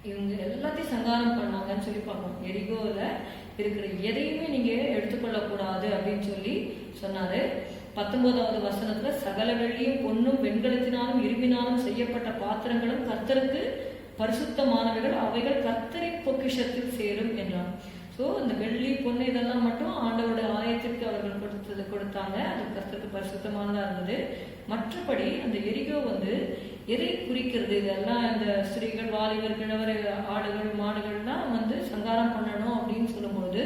இவங்க எல்லாத்தையும் சங்காரம் பண்ணாங்கன்னு சொல்லி பார்க்கணும். எரிகோவில் இருக்கிற எதையுமே நீங்க எடுத்துக்கொள்ளக்கூடாது அப்படின்னு சொல்லி சொன்னாரு. 19வது வசனத்துல சகல வெள்ளியும் பொன்னும் வெண்கலத்தினாலும் இரும்பினாலும் செய்யப்பட்ட பாத்திரங்களும் கர்த்தருக்கு பரிசுத்தமானவைகள், அவைகள் கர்த்தரின் பொக்கிஷத்தில் சேரும் என்றான். ஸோ இந்த வெள்ளி பொண்ணு இதெல்லாம் மட்டும் ஆண்டவருடைய ஆலயத்திற்கு அவர்கள் கொடுத்தாங்க. அது கர்த்தருக்கு பரிசுத்தமானதா இருந்தது. மற்றபடி அந்த எரிகோ எதை குறிக்கிறது? இதெல்லாம் இந்த ஸ்திரீகள் வாலிபர் கிழவர் ஆடுகள் மாடுகள்லாம் சங்காரம் பண்ணணும் அப்படின்னு சொல்லும்போது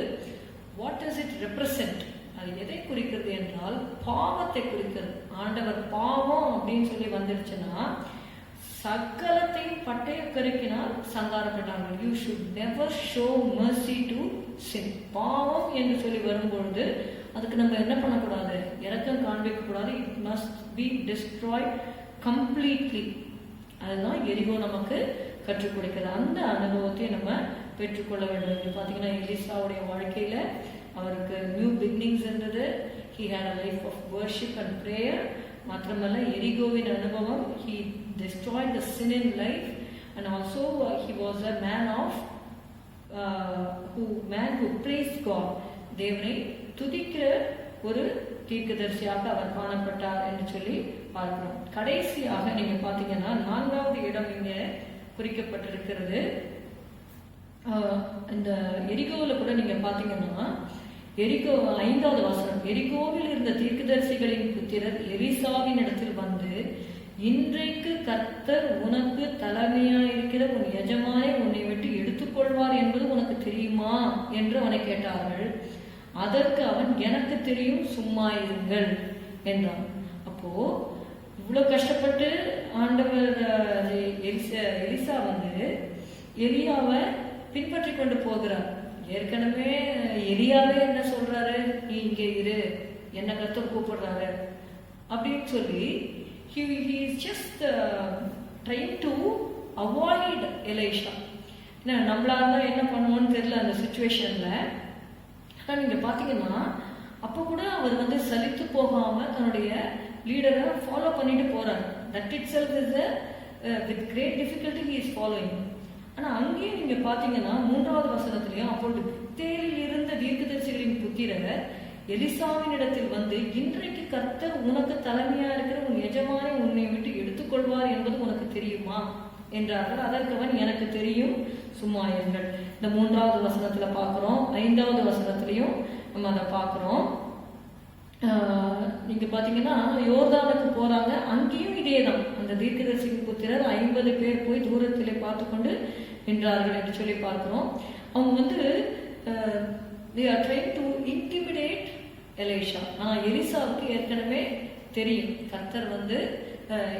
வாட் டஸ் இட் ரெப்ரசன்ட்? அது எதை குறிக்கிறது என்றால் பாவத்தை குறிக்கிறது. ஆண்டவர் பாவம் அப்படின்னு சொல்லி வந்துருச்சுன்னா சகலத்தையும் பட்டய பெருக்கினால் சங்காரப்பட்டாங்க. You should never show mercy to sin. பாவம் என்று சொல்லி வரும்பொழுது அதுக்கு நம்ம என்ன பண்ணக்கூடாது? இரக்கம் காண்பிக்க கூடாது. It must be destroyed completely. அதுதான் எரிகோ நமக்கு கற்றுக் கொடுக்கிறது. அந்த அனுபவத்தை நம்ம பெற்றுக்கொள்ள வேண்டும். பார்த்தீங்கன்னா எலிசாவுடைய வாழ்க்கையில அவருக்கு நியூ பிகினிங்ஸ் இருந்தது. He had a life of worship and prayer. மாத்திரமல்ல எரிகோவின் அனுபவம், he destroyed the sin in life, and also he was a man who praised God. தேவனை துதிக்கிற ஒரு தீர்க்கதரிசியாக அவர் காணப்பட்டார் என்று சொல்லி பார்க்கிறோம். கடைசியாக நீங்க பாத்தீங்கன்னா 4வது இடம் இங்க குறிக்கப்பட்டிருக்கிறது. இந்த எரிகோவில் கூட நீங்க பாத்தீங்கன்னா எரிகோ 5வது வசனம், எரிகோவில் இருந்த தீர்க்கதரிசிகளின் புத்திரர் எலிசாவின் இடத்தில் வந்து, இன்றைக்கு கர்த்தர் உனக்கு தலைமையாயிருக்கிற உன் எஜமானை உன்னை விட்டு எடுத்துக்கொள்வார் என்பது உனக்கு தெரியுமா என்று அவனை கேட்டார்கள். அதற்கு அவன், எனக்கு தெரியும், சும்மா இருங்கள் என்றான். அப்போ இவ்வளவு கஷ்டப்பட்டு ஆண்டவர் எலிசா எலியாவை பின்பற்றி கொண்டு போகிறார். ஏற்கனவே எலியாவே என்ன சொல்றாரு? நீ இங்கே இரு, என்ன கர்த்தர் கூப்பிடுறாரு அப்படின்னு சொல்லி he is just trying to avoid Elisha. நம்மளால என்ன பண்ணுவோம்னு தெரியல அந்த சிச்சுவேஷன்ல. ஆனா நீங்க பாத்தீங்கன்னா அப்ப கூட அவர் சலித்து போகாம தன்னுடைய லீடரை ஃபாலோ பண்ணிட்டு போறாரு. That it self is with great difficulty he is following. ஆனா அங்கேயும் நீங்க பாத்தீங்கன்னா 3வது வசனத்திலையும், அப்பொழுது பெத்தேலில் இருந்த தீர்க்கதரிசிகளின் புத்திரர் எலிசாவின் இடத்தில் வந்து, இன்றைக்கு கர்த்தர் உனக்கு தலைமையா இருக்கிற உன் எஜமானை உன்னை விட்டு எடுத்துக்கொள்வார் என்பது உனக்கு தெரியுமா என்றார்கள். அதற்கு அவன், எனக்கு தெரியும், சும்மா இருங்கள். இந்த 3வது வசனத்துல பாக்குறோம். 5வது வசனத்திலையும் நம்ம அதை பாக்குறோம். நீங்க பாத்தீங்கன்னா யோர்தானுக்கு போறாங்க. அங்கேயும் இதேதான். அந்த தீர்க்கதரிசியின் புத்திரர் 50 பேர் போய் தூரத்திலே பார்த்து கொண்டு நின்றார்கள் என்று சொல்லி பார்க்கிறோம். அவங்க they are trying to intimidate Elisha. ஆனா எலிசாவுக்கு ஏற்கனவே தெரியும் கர்த்தர்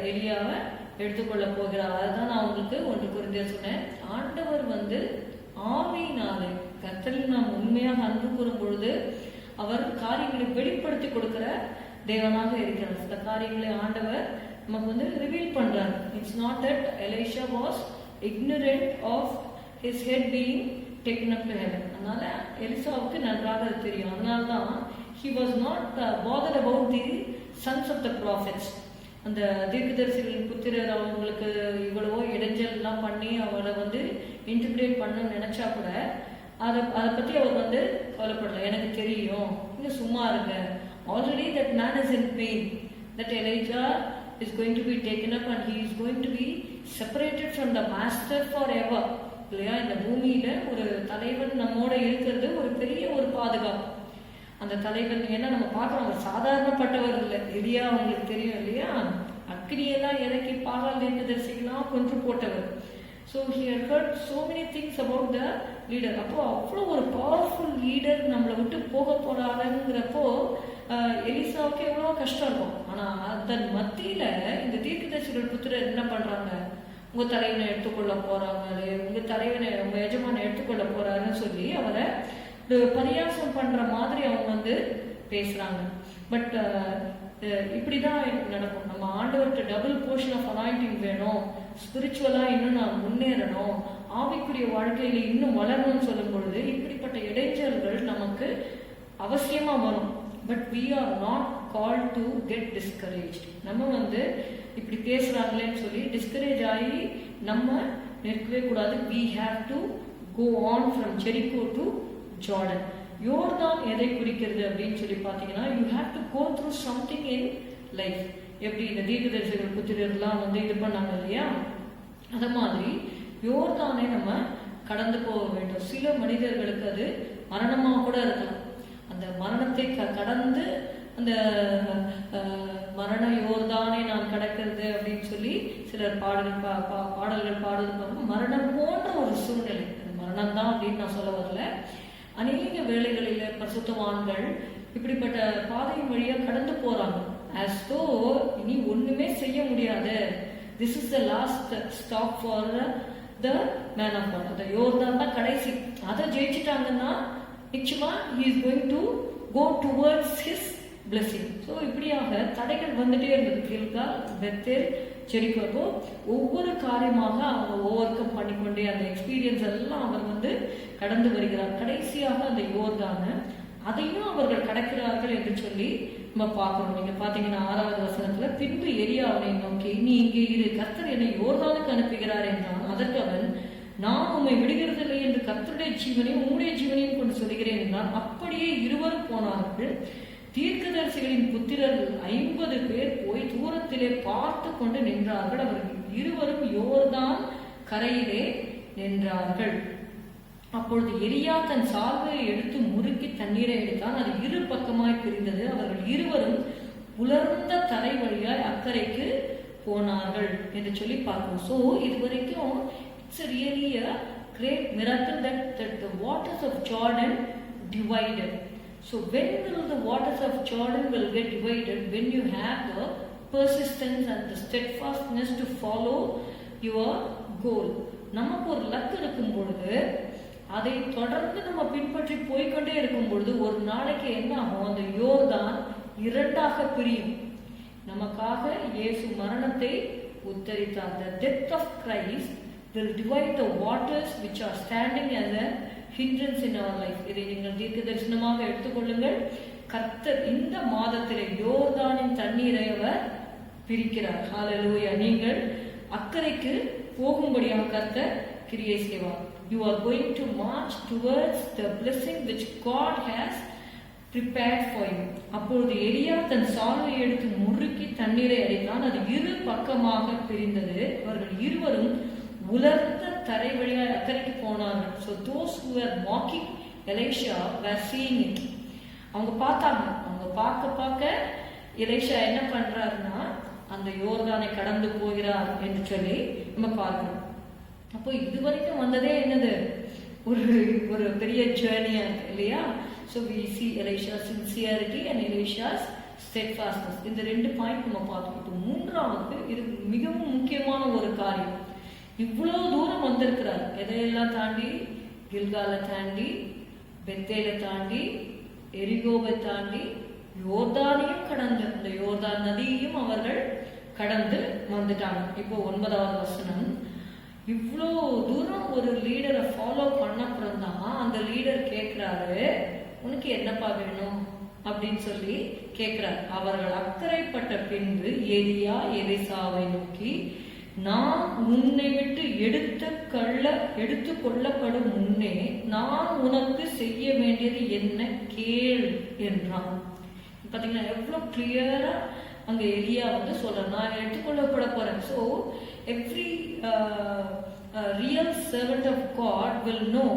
எலியாவை எடுத்துக்கொள்ள போகிறார். அதுதான் நான் உங்களுக்கு 1 கொரிந்தியர் சொன்னேன். ஆண்டவர் ஆவியினாலே கர்த்தரில் நாம் உண்மையாக அன்பு கூறும் பொழுது அவர் காரியங்களை வெளிப்படுத்தி கொடுக்கிற தேவனாக இருக்கிறார். சில காரியங்களை ஆண்டவர் நமக்கு ரிவீல் பண்றார். It's not that Elisha was ignorant of his head being taken up to heaven. அதனால எலிசாவுக்கு நன்றாக தெரியும். அதனால்தான் he was not bothered about the sons of the prophets. அந்த தீர்க்கதரிசிகளின் புத்திரர் அவங்களுக்கு இவ்வளவோ இடைஞ்சல் எல்லாம் பண்ணி அவரை இன்டிகிரேட் பண்ண நினைச்சா கூட அதை பத்தி அவர் கவலைப்படல. எனக்கு தெரியும், நீங்க சும்மா இருங்க. Already that man is in pain. That Elijah is going to be taken up and he is going to be separated from the master forever. இல்லையா? இந்த பூமியில ஒரு தலைவன் நம்மோட இருக்கிறது ஒரு பெரிய ஒரு பாதுகாப்பு. அந்த தலைவன் ஏன்னா நம்ம பார்க்கிறோம், அவர் சாதாரணப்பட்டவர் இல்லை. எலியா உங்களுக்கு தெரியும் இல்லையா? அக்னியெல்லாம் இறக்கி பாகால் தீர்க்கதரிசிகளாம் கொன்று போட்டவர். So he had heard so many things about the leader. அப்போ அவ்வளோ ஒரு பவர்ஃபுல் லீடர் நம்மளை விட்டு போக போறாருங்கிறப்போ எலிசாவுக்கு எவ்வளோ கஷ்டம் இருக்கும். ஆனா அதன் மத்தியில இந்த தீர்க்கதரிசிகள் புத்திரர் என்ன பண்றாங்க? உங்க தலைவனை எடுத்துக்கொள்ள போறாங்க, உங்க தலைவனை உங்க எஜமான எடுத்துக்கொள்ள போறாருன்னு சொல்லி அவரை பரியாசம் பண்ற மாதிரி அவங்க பேசுறாங்க. பட் இப்படிதான் நடக்கும். நம்ம ஆண்டவர்கிட்ட டபுள் போர்ஷன் ஆஃப் அனாயிண்டிங் வேணும் ஸ்பிரிச்சுவலா இன்னும் நான் முன்னேறணும், ஆவிக்குரிய வாழ்க்கையில இன்னும் வளரணும்னு சொல்லும் பொழுது இப்படிப்பட்ட இடைஞ்சல்கள் நமக்கு அவசியமா வரும். But we are not called to get discouraged. நம்ம இப்படி பேசுறாங்களேன்னு சொல்லி டிஸ்கரேஜ் ஆகி நம்ம நிற்கவே கூடாது. we have to go on from Jericho to Jordan. யோர்தான் எதை குறிக்கிறது அப்படின்னு சொல்லி பார்த்தீங்கன்னா, you have to go through something in life. எப்படி இந்த தீர்க்கதரிசிகள் புத்திரர்லாம் இது பண்ணாங்க இல்லையா, அத மாதிரி யோர்தானை நம்ம கடந்து போக வேண்டும். சில மனிதர்களுக்கு அது மரணமாக கூட இருக்கலாம். அந்த மரணத்தை கடந்து அந்த மரண யோர்தானை நான் கடக்கிறது அப்படின்னு சொல்லி சிலர் பாடல்கள் பாடுறது மரணம் போன்ற ஒரு சூழ்நிலை. மரணம் தான் அப்படின்னு நான் சொல்ல வரல. அநேக வேளைகளில பரிசுத்தவான்கள் இப்படிப்பட்ட பாதையின் வழியா கடந்து போறாங்க. as though இனி ஒண்ணுமே செய்ய முடியாது, this is the last stop for the man of God. அந்த யோர்தான் தான் கடைசி. அதை ஜெயிச்சிட்டாங்கன்னா நிச்சயமா he is going to go towards his blessing. So இப்படியாக தடைகள் வந்துட்டே இருந்தது. Gilgal, Bethel, Jericho. ஒவ்வொரு காரியமாக அவங்க ஓவர் கம் பண்ணிக்கொண்டே அந்த எக்ஸ்பீரியன்ஸ் எல்லாம் அவர் கடந்து வருகிறார். கடைசியாக அந்த யோர்தான அதையும் அவர்கள் கடக்கிறார்கள் என்று சொல்லி நம்ம பார்க்கிறோம். நீங்க பாத்தீங்கன்னா 6வது வசனத்துல, பின்பு எலியா அவனை நோக்கி, நீ இங்கே இரு, கர்த்தர் என்னை யோர்தானுக்கு அனுப்புகிறார் என்றான். அதற்கு அவன், நான் உம்மை விடுகிறதில்லை என்று கர்த்தருடைய ஜீவனையும் உம்முடைய ஜீவனையும் கொண்டு சொல்கிறேன் என்றான். அப்படியே இருவரும் போனார்கள். தீர்க்கதரிசிகளின் புத்திரர்கள் 50 பேர் போய் தூரத்திலே பார்த்து கொண்டு நின்றார்கள். அவர்கள் இருவரும் யோர்தான் கரையிலே நின்றார்கள். அப்பொழுது எலியா தன் சால்வையை எடுத்து முறுக்கி தண்ணீரை எடுத்தான். அது இரு பக்கமாய் பிரிந்தது. அவர்கள் இருவரும் உலர்ந்த தரை வழியாய் அக்கறைக்கு போனார்கள் என்று சொல்லி பார்க்கணும். ஸோ இது வரைக்கும் it's really a great miracle that the waters of Jordan divided. So when will the waters of Jordan will get divided? When you have the persistence and the steadfastness to follow your goal. நமக்கு ஒரு luck இருக்கும் பொழுது அதை தொடர்ந்து நம்ம பின்பற்றி போய்கொண்டே இருக்கும் பொழுது ஒரு நாளைக்கு என்ன ஆகும், அந்த யோர்தான் இரண்டாக பிரியும். நமக்காக இயேசு மரணத்தை உத்தரித்தார். The death of Christ will divide the waters which are standing as a hindrance in our life. இதை நீங்கள் தீர்க்க தரிசனமாக எடுத்துக்கொள்ளுங்கள். கர்த்தர் இந்த மாதத்திலே யோர்தானின் தண்ணீரை அவர் பிரிக்கிறார். ஹல்லேலூயா. நீங்கள் அக்கறைக்கு போகும்படியாக கர்த்தர் கிரியை செய்வார். You are going to march towards the blessing which God has prepared for you. அப்பொழுது எலியா தன் சால்வையை எடுத்து முறுக்கி தண்ணீரை அடித்தான். அது இரு பக்கமாக பிரிந்தது. அவர்கள் இருவரும் உலர்ந்த தரை வழியாக அக்கறைக்கு போனார்கள். So those who were mocking Elisha were seeing it. அவங்க பார்த்தாங்க. அவங்க பார்க்க எலிஷா என்ன பண்றாருன்னா அந்த யோர்தானை கடந்து போகிறார் என்று சொல்லி நம்ம பார்க்கிறோம். அப்போ இதுவரைக்கும் வந்ததே என்னது, ஒரு பெரிய ஜேர்னியா இருக்கு இல்லையா? So we see Elisha's sincerity and Elisha's steadfastness. இந்த 2 பாயிண்ட் நம்ம பார்த்துக்கிட்டோம். மூன்றாவது, இது மிகவும் முக்கியமான ஒரு காரியம். இவ்வளவு தூரம் வந்திருக்கிறார். எதையெல்லாம் தாண்டி, கில்காலை தாண்டி, பெத்தேலை தாண்டி, எரிகோவை தாண்டி, யோர்தானையும் கடந்து, இந்த யோர்தான் நதியையும் அவர்கள் கடந்து வந்துட்டாங்க. இப்போ 9வது வசனம், இவ்வளோ தூரம் ஒரு லீடரை ஃபாலோ பண்ணப்புறம் தான் அந்த லீடர் கேட்கிறாரு, உனக்கு என்னப்பா வேணும் அப்படின்னு சொல்லி கேட்கிறார். அவர்கள் அக்கறைப்பட்ட பின்பு எலியா எலிசாவை நோக்கி, நான் உன்னை விட்டு எடுத்து கொள்ளப்படும் முன்னே நான் உனக்கு செய்ய வேண்டியது என்ன கேள் என்றான். பாத்தீங்கன்னா எவ்வளவு கிளியரா அங்க எலியா சொல்ற, நான் எடுத்துக்கொள்ளப்பட போறேன். So every real servant of God will know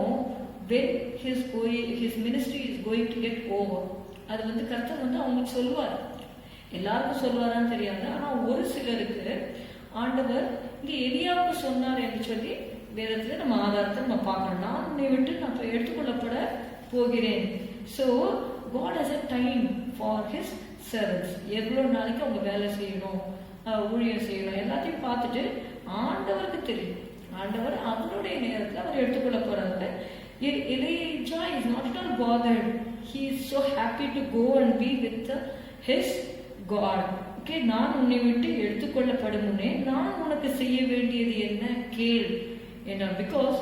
when his ministry is going to get over. அது கர்த்தர் அவங்களுக்கு சொல்லுவார். எல்லாருக்கும் சொல்லுவாரான்னு தெரியாது. ஆனா ஒரு சிலருக்கு ஆண்டவர் இங்க எலியாவுக்கு சொன்னார் என்று சொல்லி வேதத்துல நம்ம ஆதாரத்தை நம்ம பார்க்கணும். நான் உன்னை விட்டு நான் எடுத்துக்கொள்ளப்பட போகிறேன். So God has a time for his servants. எவ்வளவு நாளைக்கு அவங்க வேலை செய்யணும், ஊழியம் செய்யணும், எல்லாத்தையும் பார்த்துட்டு ஆண்டவருக்கு தெரியும். ஆண்டவர் அவருடைய நேரத்தில் அவர் எடுத்துக்கொள்ள போறாரு. Elijah is not at all bothered. He is so happy to go and be with his God. நான் உன்னை விட்டு எடுத்துக்கொள்ளப்படும் முன்னே நான் உனக்கு செய்ய வேண்டியது என்ன கேள் என்றான். Because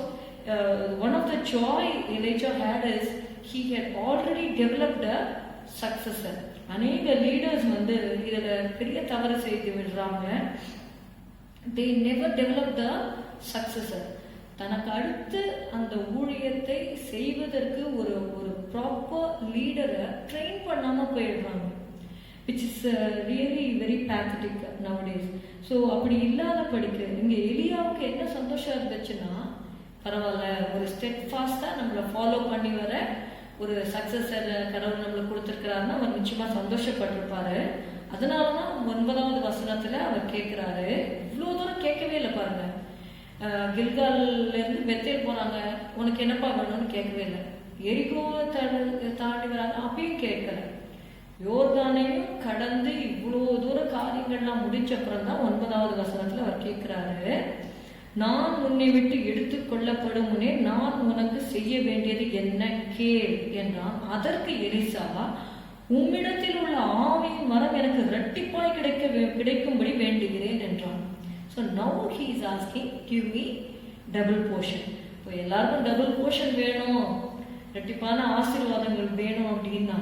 one of the joy Elijah had is he had already developed a successor. அநேக லீடர்ஸ் இதுல பெரிய தவறு செய்து விடுறாங்க. they never develop the successor. தனக்கு அடுத்து அந்த ஊழியத்தை செய்வதற்கு ஒரு ப்ராப்பர் லீடரை ட்ரெயின் பண்ணாம போயிடுறாங்க. which is really very pathetic nowadays. So அப்படி இல்லாத படிக்க இங்கே எலியாவுக்கு என்ன சந்தோஷம் இருந்துச்சுன்னா, பரவாயில்ல, ஒரு ஸ்டெட்ஃபாஸ்டா நம்மளை ஃபாலோ பண்ணி வர ஒரு சக்சஸர் கடவுள் நம்மளுக்கு கொடுத்துருக்கிறாருன்னா அவர் நிச்சயமா சந்தோஷப்பட்டிருப்பாரு. அதனாலதான் 9வது வசனத்துல அவர் கேட்கிறாரு. இவ்வளோ தூரம் கேட்கவே இல்லை பாருங்க. கில்கால்ல இருந்து பெத்தேல் போறாங்க, உனக்கு என்னப்பா வேணும்னு கேட்கவே இல்லை. எரிகோ தாண்டி வராங்க, அப்பயும் கேட்கல. யோர்தானையும் கடந்து இவ்வளோ தூர காரியங்கள்லாம் முடிச்ச அப்புறம் தான் 9வது வசனத்துல அவர் கேட்கிறாரு, நான் உன்னை விட்டு எடுத்து கொள்ளப்படும் முன்னே நான் உனக்கு செய்ய வேண்டியது என்ன கேள் என்றான். அதற்கு எலிசா, உம்மிடத்தில் உள்ள ஆவியின் மரம் எனக்கு இரட்டிப்பாய் கிடைக்கும்படி வேண்டுகிறேன் என்றான். So now he is asking, give me double portion. இப்போ எல்லாருக்கும் டபுள் போர்ஷன் வேணும், இரட்டிப்பான ஆசீர்வாதங்கள் வேணும் அப்படின்னா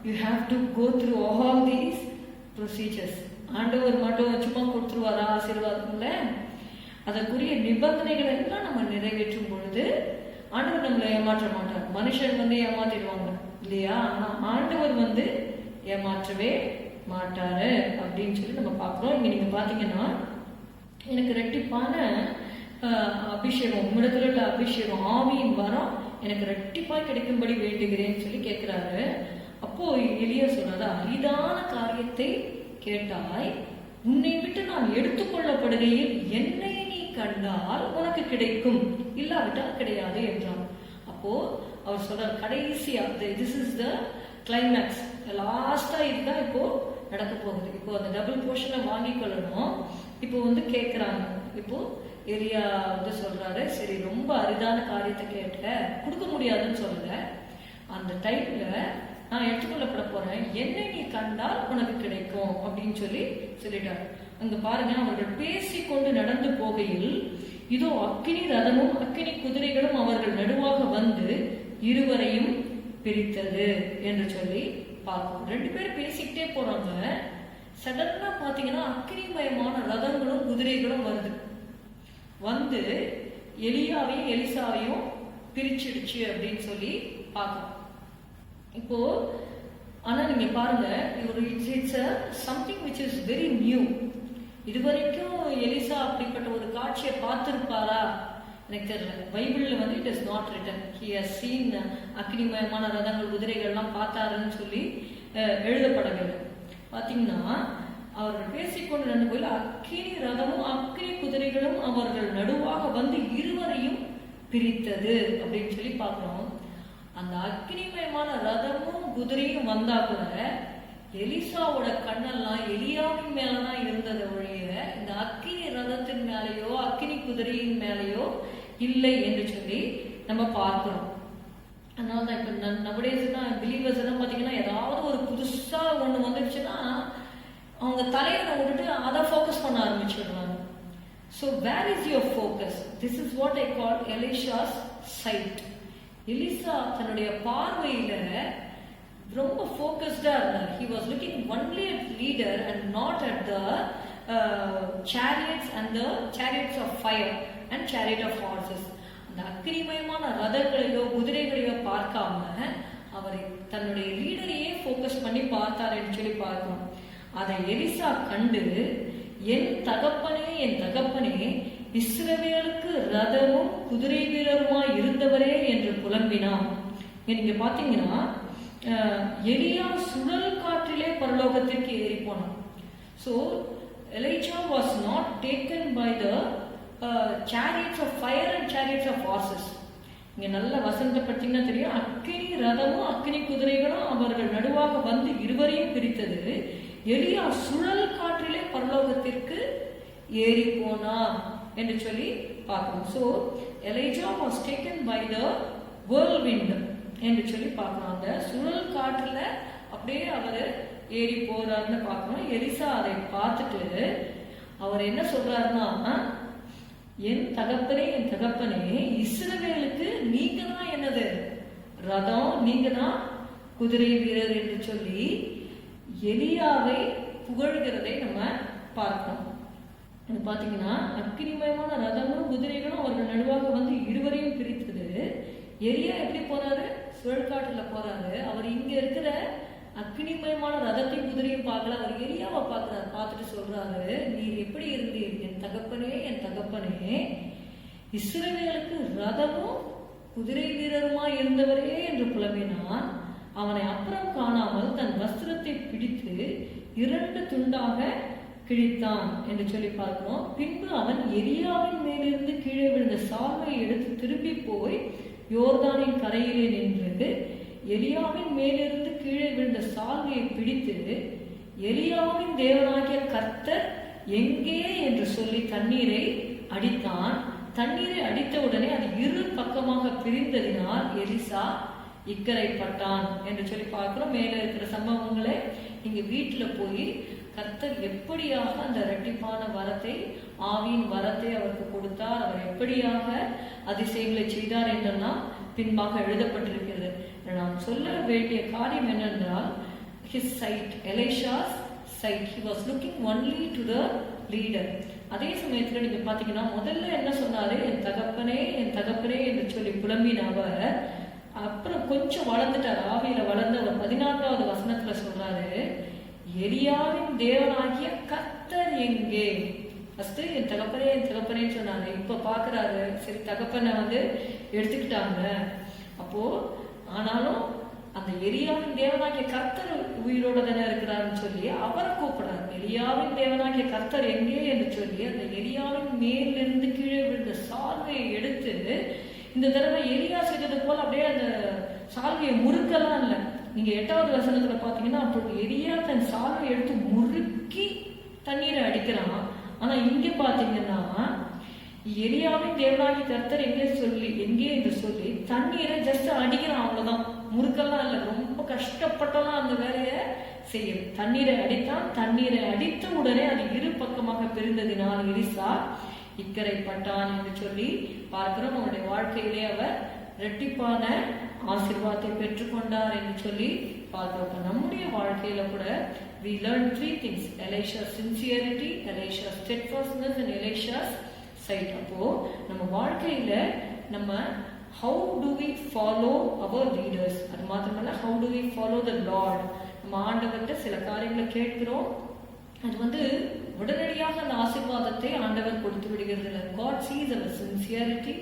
you have to go through all these procedures. ஆண்டவர் மட்டும் சும்மா கொடுத்துருவாரா ஆசீர்வாதம்ல? அதற்குரிய நிபந்தனைகளை எல்லாம் நம்ம நிறைவேற்றும் பொழுது ஆண்டவர் நம்மளை ஏமாற்ற மாட்டார். மனுஷன் ஏமாத்திடுவாங்க இல்லையா? ஆனா ஆண்டவர் ஏமாற்றவே மாட்டாரு அப்படின்னு சொல்லி நம்ம பார்க்கிறோம். இங்க நீங்க பாத்தீங்கன்னா, எனக்கு ரெட்டிப்பான அபிஷேகம், உம்மிடத்துல உள்ள அபிஷேகம், ஆவியின் வரம் எனக்கு ரெட்டிப்பாய் கிடைக்கும்படி வேண்டுகிறேன்னு சொல்லி கேட்கிறாரு. அப்போ எலியா சொல்றாரு, அரிதான காரியத்தை கேட்டாய், உன்னை விட்டு நான் எடுத்துக்கொள்ளப்படுகையில் என்னை நீ கண்டால் உனக்கு கிடைக்கும், இல்லாவிட்டால் கிடையாது என்றான். அப்போ அவர் சொல்றார், கடைசியா திஸ் இஸ் த கிளைமேக்ஸ், லாஸ்டா இதுதான் இப்போ நடக்க போகுது. இப்போ அந்த டபுள் போர்ஷனை வாங்கி கொள்ளணும். இப்போ கேட்கிறாங்க. இப்போ எலியா சொல்றாரு, சரி ரொம்ப அரிதான காரியத்தை கேட்ட, கொடுக்க முடியாதுன்னு சொல்லல, அந்த டைம்ல நான் எடுத்துக்கொள்ளப்பட போறேன், என்னை நீ கண்டால் உனக்கு கிடைக்கும் அப்படின்னு சொல்லிட்டார். அங்க பாருங்க, அவர்கள் பேசிக்கொண்டு நடந்து போகையில் இதோ அக்கினி ரதமும் அக்கினி குதிரைகளும் அவர்கள் நடுவாக வந்து இருவரையும் பிரித்தது என்று சொல்லி பார்க்கும். 2 பேர் பேசிக்கிட்டே போறாங்க. சடனா பாத்தீங்கன்னா அக்கினிமயமான ரதங்களும் குதிரைகளும் வந்து எலியாவையும் எலிசாவையும் பிரிச்சிடுச்சு அப்படின்னு சொல்லி பார்க்கணும். இப்போ ஆனா நீங்க பாருங்க, it's something which is very new. இதுவரைக்கும் எலிசா அப்படிப்பட்ட ஒரு காட்சியை பார்த்திருப்பாரா எனக்கு தெரியல. பைபிள்ல it is not return he has seen அக்னிமயமான ரதங்கள் குதிரைகள்லாம் பார்த்தாருன்னு சொல்லி எழுதப்படவில்லை. பாத்தீங்கன்னா அவர்கள் பேசிக்கொண்டு நடந்து போய் அக்கினி ரதமும் அக்கினி குதிரைகளும் அவர்கள் நடுவாக வந்து இருவரையும் பிரித்தது அப்படின்னு சொல்லி பார்க்கிறோம். அந்த அக்னிமயமான ரதமும் குதிரையும் வந்தா கூட எலிசாவோட கண்ணெல்லாம் எலியாவின் மேலதான் இருந்ததை ஒழிய இந்த அக்கினி ரதத்தின் மேலேயோ அக்கினி குதிரையின் மேலேயோ இல்லை என்று சொல்லி நம்ம பார்க்கிறோம். அதனாலதான் இப்ப நம்முடைய பிலீவர்ஸ் எல்லாம் பாத்தீங்கன்னா, ஏதாவது ஒரு புதுசா ஒண்ணு வந்துடுச்சுன்னா அவங்க தலையில விட்டுட்டு அதை ஃபோக்கஸ் பண்ண ஆரம்பிச்சிடுறாங்க. So where is your focus? This is what I call Elisha's sight. Elisha தன்னுடைய பார்வையில ரொம்ப ஃபோக்கஸ்டா இருந்தார். He was looking only at leader and not at the chariots and the chariots of fire and chariot of horses. அந்த அக்னிமயமான ரதங்களையோ குதிரைகளையோ பார்க்காம அவரை தன்னுடைய லீடரையே focus பண்ணி பார்த்தார் என்று சொல்லி பார்க்கிறோம். அதை எலிசா கண்டு, என் தகப்பனே இஸ்ரவேலுக்கு ரதமும் குதிரை வீரருமாய் இருந்தவரே என்று புலம்பினான். நீங்க பாத்தீங்கன்னா, எலியா சுழல் காற்றிலே பரலோகத்திற்கு ஏறி போனான். So Elijah was not taken by the chariots of fire and chariots of horses. இங்க நல்ல வசனத்தை பார்த்தீங்கன்னா தெரியும், அக்கினி ரதமும் அக்கினி குதிரைகளும் அவர்கள் நடுவாக வந்து இருவரையும் பிரித்தது. எலியா சுழல் காற்றிலே பரலோகத்திற்கு ஏறி போனா என்று சொல்லி பார்க்கணும். So Elijah was taken by the whirlwind என்று சொல்லி பார்க்கலாம். அந்த சுழல் காற்றுல அப்படியே அவர் ஏறி போறாருன்னு பார்க்கணும். எலிசா அதை பார்த்துட்டு அவர் என்ன சொல்றாருன்னா, என் தகப்பனே என் தகப்பனே, இஸ்ரவேலுக்கு நீங்க தான் என்னது ரதம், நீங்க தான் குதிரை வீரர் என்று சொல்லி எலியாவை புகழ்கிறதை நம்ம பார்க்கணும். பாத்தீங்கன்னா அக்கினிமயமான ரதங்களும் குதிரைகளும் அவர்கள் நடுவாக வந்து இருவரையும் பிரித்தது. எலியா எப்படி போறாரு? சுழற்காட்டுல போறாரு. அவர் இங்க இருக்கிற அக்னிமயமான ரதத்தையும் குதிரையும் பார்க்கல, அவர் எலியாவை பார்க்கிறார். பார்த்துட்டு சொல்றாரு, நீர் எப்படி இருந்தீர் என் தகப்பனே என் தகப்பனே, இஸ்ரவேலுக்கு ரதமும் குதிரை வீரருமா இருந்தவரே என்று புலம்பினான். அவனை அப்புறம் காணாமல் தன் வஸ்திரத்தை பிடித்து 2 துண்டாக கிழித்தான் என்று சொல்லி பார்க்கிறோம். பின்பு அவன் எலியாவின் மேலிருந்து கீழே விழுந்த சால்வையை எடுத்து திரும்பி போய் யோர்தானின் கரையிலே நின்று எலியாவின் மேலிருந்து கீழே விழுந்த சால்வையை பிடித்து, எலியாவின் தேவனாகிய கர்த்தர் எங்கே என்று சொல்லி தண்ணீரை அடித்தான். தண்ணீரை அடித்தவுடனே அது 2 பக்கமாக பிரிந்ததினால் எலிசா இக்கரைப்பட்டான் என்று சொல்லி பார்க்கிறோம். மேல இருக்கிற சம்பவங்களை நீங்க வீட்டுல போய் கர்த்தர் எப்படியாக அந்த இரட்டிப்பான வரத்தை, ஆவியின் வரத்தை அவருக்கு கொடுத்தார், அவர் எப்படியாக அதிசயங்களை செய்தார் என்றெல்லாம் பின்பாக எழுதப்பட்டிருக்கிறது. நாம் சொல்ல வேண்டிய காரியம் என்னென்றால், his sight, Elisha's sight, he was looking only to the leader. அதே சமயத்துல நீங்க பாத்தீங்கன்னா முதல்ல என்ன சொன்னாரு, என் தகப்பனே என் தகப்பனே என்று சொல்லி புலம்பினவர் அப்புறம் கொஞ்சம் வளர்ந்துட்டார், ஆவியில வளர்ந்து அவர் 14வது வசனத்துல சொல்றாரு, எலியாவின் தேவனாகிய கர்த்தர் எங்கே. ஃபர்ஸ்ட் என் தகப்பனேன்னு சொன்னாங்க. இப்ப பாக்குறாரு, சரி தகப்பனை வந்து எடுத்துக்கிட்டாங்க. அப்போ ஆனாலும் அந்த எலியாவின் தேவனாகிய கர்த்தர் உயிரோட தானே இருக்கிறாருன்னு சொல்லி அவரை கூப்பிடுறாரு. எலியாவின் தேவனாகிய கர்த்தர் எங்கே என்று சொல்லி அந்த எலியாவின் மேலிருந்து கீழே விழுந்த சால்வையை எடுத்து, இந்த தடவை எலியா செய்தது போல அப்படியே அந்த சால்வையை முறுக்கலாம் இல்லை. நீங்க 8வது வசனத்துல பாத்தீங்கன்னா, அப்போ எலியா தன் சால்வை எடுத்து முறுக்கி தண்ணீரை அடிக்கிறான். ஆனா இங்க பாத்தீங்கன்னா எலியாவின் தேவனாகிய கர்த்தர் எங்கே என்று சொல்லி தண்ணீரை ஜஸ்ட் அடிக்கிறான், அவ்வளவுதான். முறுக்கெல்லாம் இல்லை, ரொம்ப கஷ்டப்பட்டெல்லாம் அந்த வேலையை செய்யும். தண்ணீரை அடித்தான். தண்ணீரை அடித்த உடனே அது 2 பக்கமாக பிரிந்ததினால் எலிசா இக்கரைப்பட்டான் என்று சொல்லி பார்க்கிறோம். அவருடைய வாழ்க்கையிலே அவர் இரட்டிப்பான ஆசீர்வாதத்தை பெற்றுக்கொண்டார் என்று சொல்லி பார்க்கிறோம். நம்முடைய வாழ்க்கையில கூட we learn 3 things: Elisha's sincerity, Elisha's steadfastness and Elisha's sight. அப்போ நம்ம வாழ்க்கையில நம்ம how do we follow our leaders, அது மாத்திரமல்ல how do we follow the Lord. நம்ம ஆண்டவர்கிட்ட சில காரியங்களை கேட்கிறோம், அது வந்து உடனடியாக அந்த ஆசீர்வாதத்தை ஆண்டவர் கொடுத்து விடுகிறது இல்லை. God sees our sincerity,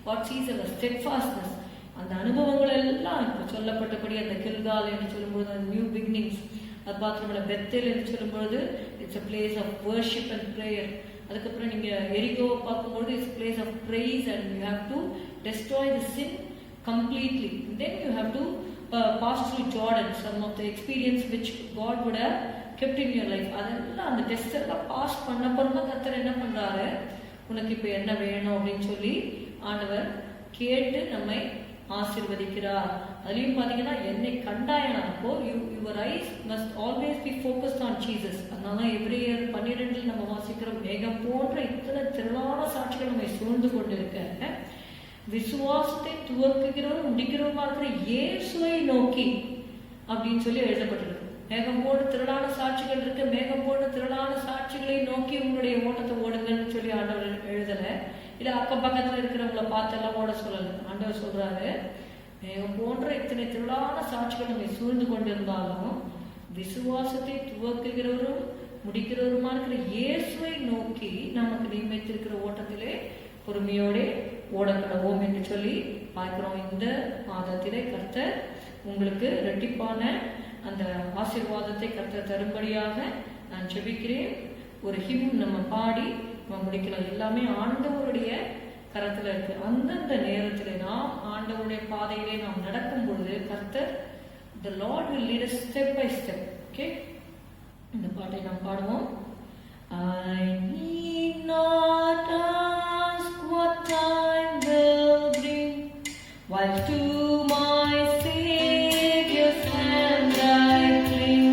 God sees our steadfastness. அந்த அனுபவங்கள் எல்லாம் இப்போ சொல்லப்பட்டபடி அந்த கில்கால் என்று சொல்லும்போது அந்த நியூ பிகினிங்ஸ், அது மாத்திரமல்ல பெத்தேல் என்று சொல்லும்போது it's a place of worship and prayer. அதுக்கப்புறம் நீங்க எரிகோவை பார்க்கும்போது it's place of praise and you have to destroy the sin completely. Then you have to pass through Jordan, some of the experience which God would have kept in your life. அதெல்லாம் அந்த test எல்லாம் pass பண்ண பிறகு கர்த்தர் என்ன பண்றாரு, உனக்கு இப்ப என்ன வேணும் அப்படின்னு சொல்லி ஆண்டவர் கேட்டு நம்மை ஆசீர்வதிக்கிறார். அதுலயும் பாத்தீங்கன்னா என்னை கண்டாயனா, அப்போ your eyes must always be focused on Jesus. அதனால எபிரேயர் 12 நம்ம வாசிக்கிறோம், மேகம் போன்ற இத்தனை திரளான சாட்சிகள் நம்மை சூழ்ந்து கொண்டு இருக்க, விசுவாசத்தை துவக்குகிறவரும் முடிக்கிறவருமா இருக்கிற இயேசுவை நோக்கி அப்படின்னு சொல்லி எழுதப்பட்டிருக்கு. மேகம் போன்ற திரளான சாட்சிகள் இருக்கு, மேகம் போன்ற திரளான சாட்சிகளை நோக்கி உங்களுடைய ஓட்டத்தை ஓடுங்கன்னு சொல்லி ஆண்டவர் எழுதல. இல்ல அக்கம் பக்கத்துல இருக்கிறவங்கள பார்த்தெல்லாம் ஓட சொல்லல. ஆண்டவர் சொல்றாரு, மேகம் போன்ற இத்தனை திரளான சாட்சிகள் நம்மை சூழ்ந்து கொண்டிருந்தாலும் விசுவாசத்தை துவக்குகிறவரும் முடிக்கிறவருமா இருக்கிற இயேசுவை நோக்கி நமக்கு நியமித்திருக்கிற ஓட்டத்திலே பொறுமையோட ஓடக்கடவோம் என்று சொல்லி பார்க்கிறோம். இந்த மாதத்திலே கர்த்தர் உங்களுக்கு இரட்டிப்பான அந்த ஆசீர்வாதத்தை கர்த்தர் தரும்படியாக நான் ஜெபிக்கிறேன். ஒரு ஹிம் நம்ம பாடி நம்ம முடிக்கலாம். எல்லாமே ஆண்டவருடைய கரத்துல இருக்கு. அந்தந்த நேரத்திலே நாம் ஆண்டவருடைய பாதையிலே நாம் நடக்கும் பொழுது கர்த்தர் the Lord will lead us step by step. Okay, இந்த பாட்டை நாம் பாடுவோம். I need not ask what time will bring, while to my Savior's hand I cling.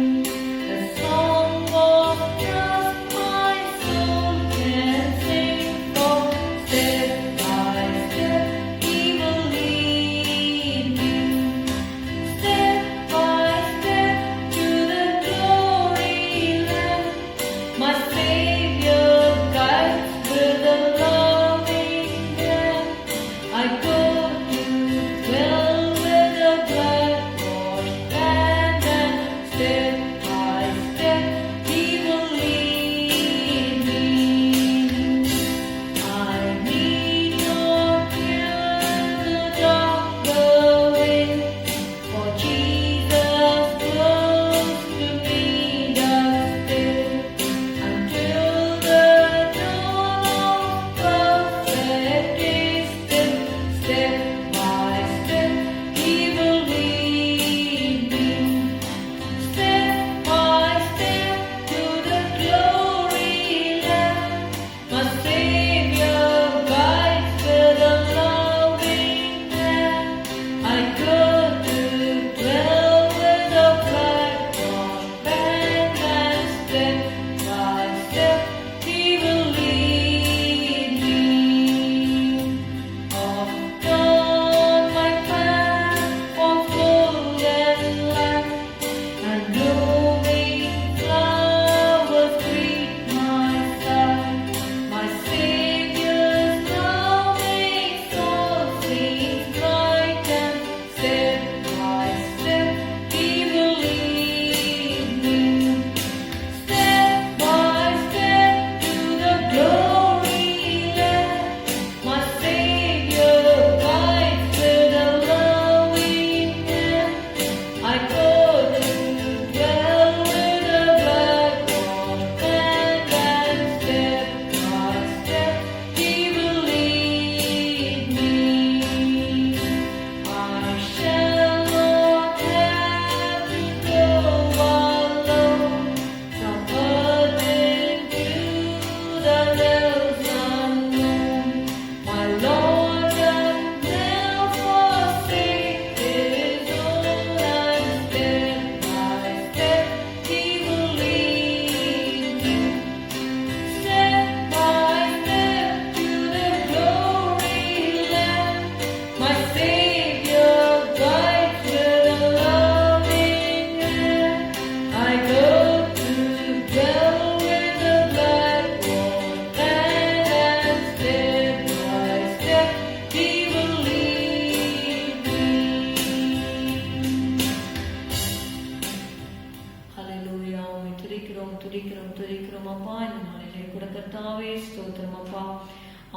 கூட கர்த்தாவே ஸ்தோத்திரம் அப்பா.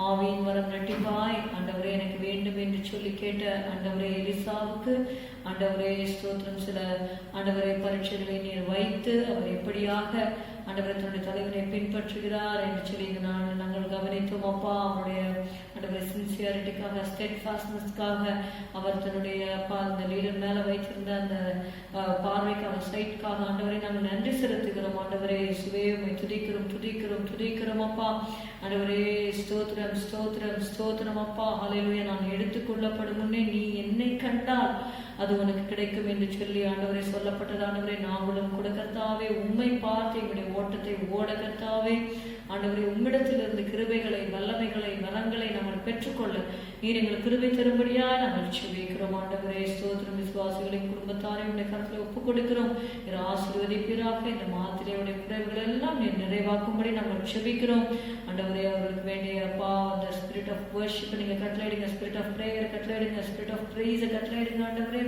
ஆவியின் வரம் இரட்டிப்பாய் ஆண்டவரே எனக்கு வேண்டும் என்று சொல்லி கேட்ட ஆண்டவரே எலிசாவுக்கு ஆண்டவரே ஸ்தோத்திரம். சில ஆண்டவரை பரீட்சைகளை நீர் வைத்து அவர் எப்படியாக ஆண்டவரை தன்னுடைய தலைவனை பின்பற்றுகிறார் என்று சொல்லி நாங்கள் கவனித்தோம் அப்பா. அவருடைய ஆண்டவரை சின்சியாரிட்டிக்காக, ஸ்டெட்ஃபாஸ்ட்னஸ்க்காக, அவர் தன்னுடைய அப்பா அந்த லீடர் மேல வைத்திருந்த அந்த பார்வைக்காக, சைட்காக ஆண்டவரை நாங்கள் நன்றி செலுத்துகிறோம். ஆண்டவரே இயேசுவே உம்மை துதிக்கிறோம் அப்பா. ஆண்டவரே ஸ்தோத்திரம் ஸ்தோத்திரம் ஸ்தோத்திரம் அப்பா. ஹல்லேலூயா. நான் எடுத்துக்கொள்ளப்படும் முன்னே நீ என்னை கண்டால் அது உனக்கு கிடைக்கும் என்று சொல்லி ஆண்டவரை சொல்லப்பட்டது. ஆண்டவரை நாங்களும் கூட கர்த்தாவே உம்மை பார்த்து எங்களுடைய ஓட்டத்தை ஓட கர்த்தாவே ஆண்டவரை உம்மிடத்திலிருந்து கிருபைகளை, வல்லமைகளை, வரங்களை நாங்கள் பெற்றுக்கொள்ள நீர் எங்கள் கிருபை தரும்படியா நாங்கள் செபிக்கிறோம். ஆண்டவரே ஸ்தோத்திரம். விசுவாசிகளின் குடும்பத்தாரை உடைய கருத்தில் ஒப்புக் கொடுக்கிறோம். நீர் ஆசீர்வதிப்பீராக. இந்த மாத்திரையுடைய குறைவுகள் எல்லாம் நீர் நிறைவாக்கும்படி நாங்கள் செபிக்கிறோம். ஆண்டவரே அவர்களுக்கு வேண்டிய அப்பா அந்த ஸ்பிரிட் ஆஃப் வர்ஷிப் நீங்க கட்டளையிடுங்க, ஸ்பிரிட் ஆஃப் பிரேயர் கட்டளையிடுங்க, ஸ்பிரிட் ஆஃப் பிரேஸ் கட்டளையிடுங்க. ஆண்டவரே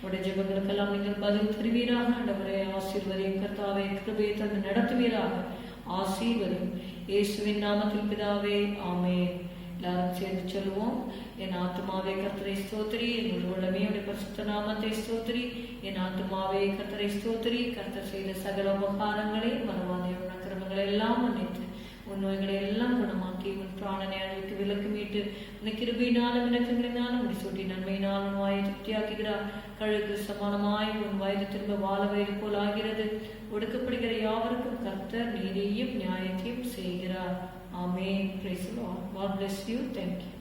உடைய ஜெபங்களுக்கெல்லாம் நீங்கள் பதில் தருவீராக. ஆண்டவரே ஆசீர்வதியும் கர்த்தாவே, கிருபையை தந்து நடத்துவீராக. ஆசீர்வதியும் இயேசுவின் நாமத்தில் பிதாவே, ஆமென். எல்லாரும் சேர்ந்து சொல்லுவோம். என் ஆத்துமாவே கர்த்தரை ஸ்தோத்திரி, என் உடமையுடைய பரிசுத்த நாமத்தை ஸ்தோத்திரி. என் ஆத்துமாவே கர்த்தரை ஸ்தோத்திரி. கர்த்தர் செய்த சகல உபகாரங்களை மறவாதே. உன் அக்கிரமங்களை எல்லாம் மன்னித்து உன் நோய்களை எல்லாம் குணமாக்கி உன் பிராணனை அழிவுக்கு விலக்கு மீட்டு உன் கிருபையினாலும் இலக்கங்களினாலும் முடிசூட்டி நன்மையினால் உன் வாயை திருப்தியாக்குகிறார். கழுகு சமானமாய் உன் வயது திரும்ப வாழ வயது போல் ஆகிறது. ஒடுக்கப்படுகிற யாவருக்கும் கர்த்தர் நீதியையும் நியாயத்தையும் செய்கிறார். ஆமென். Praise the Lord. God bless you. Thank you.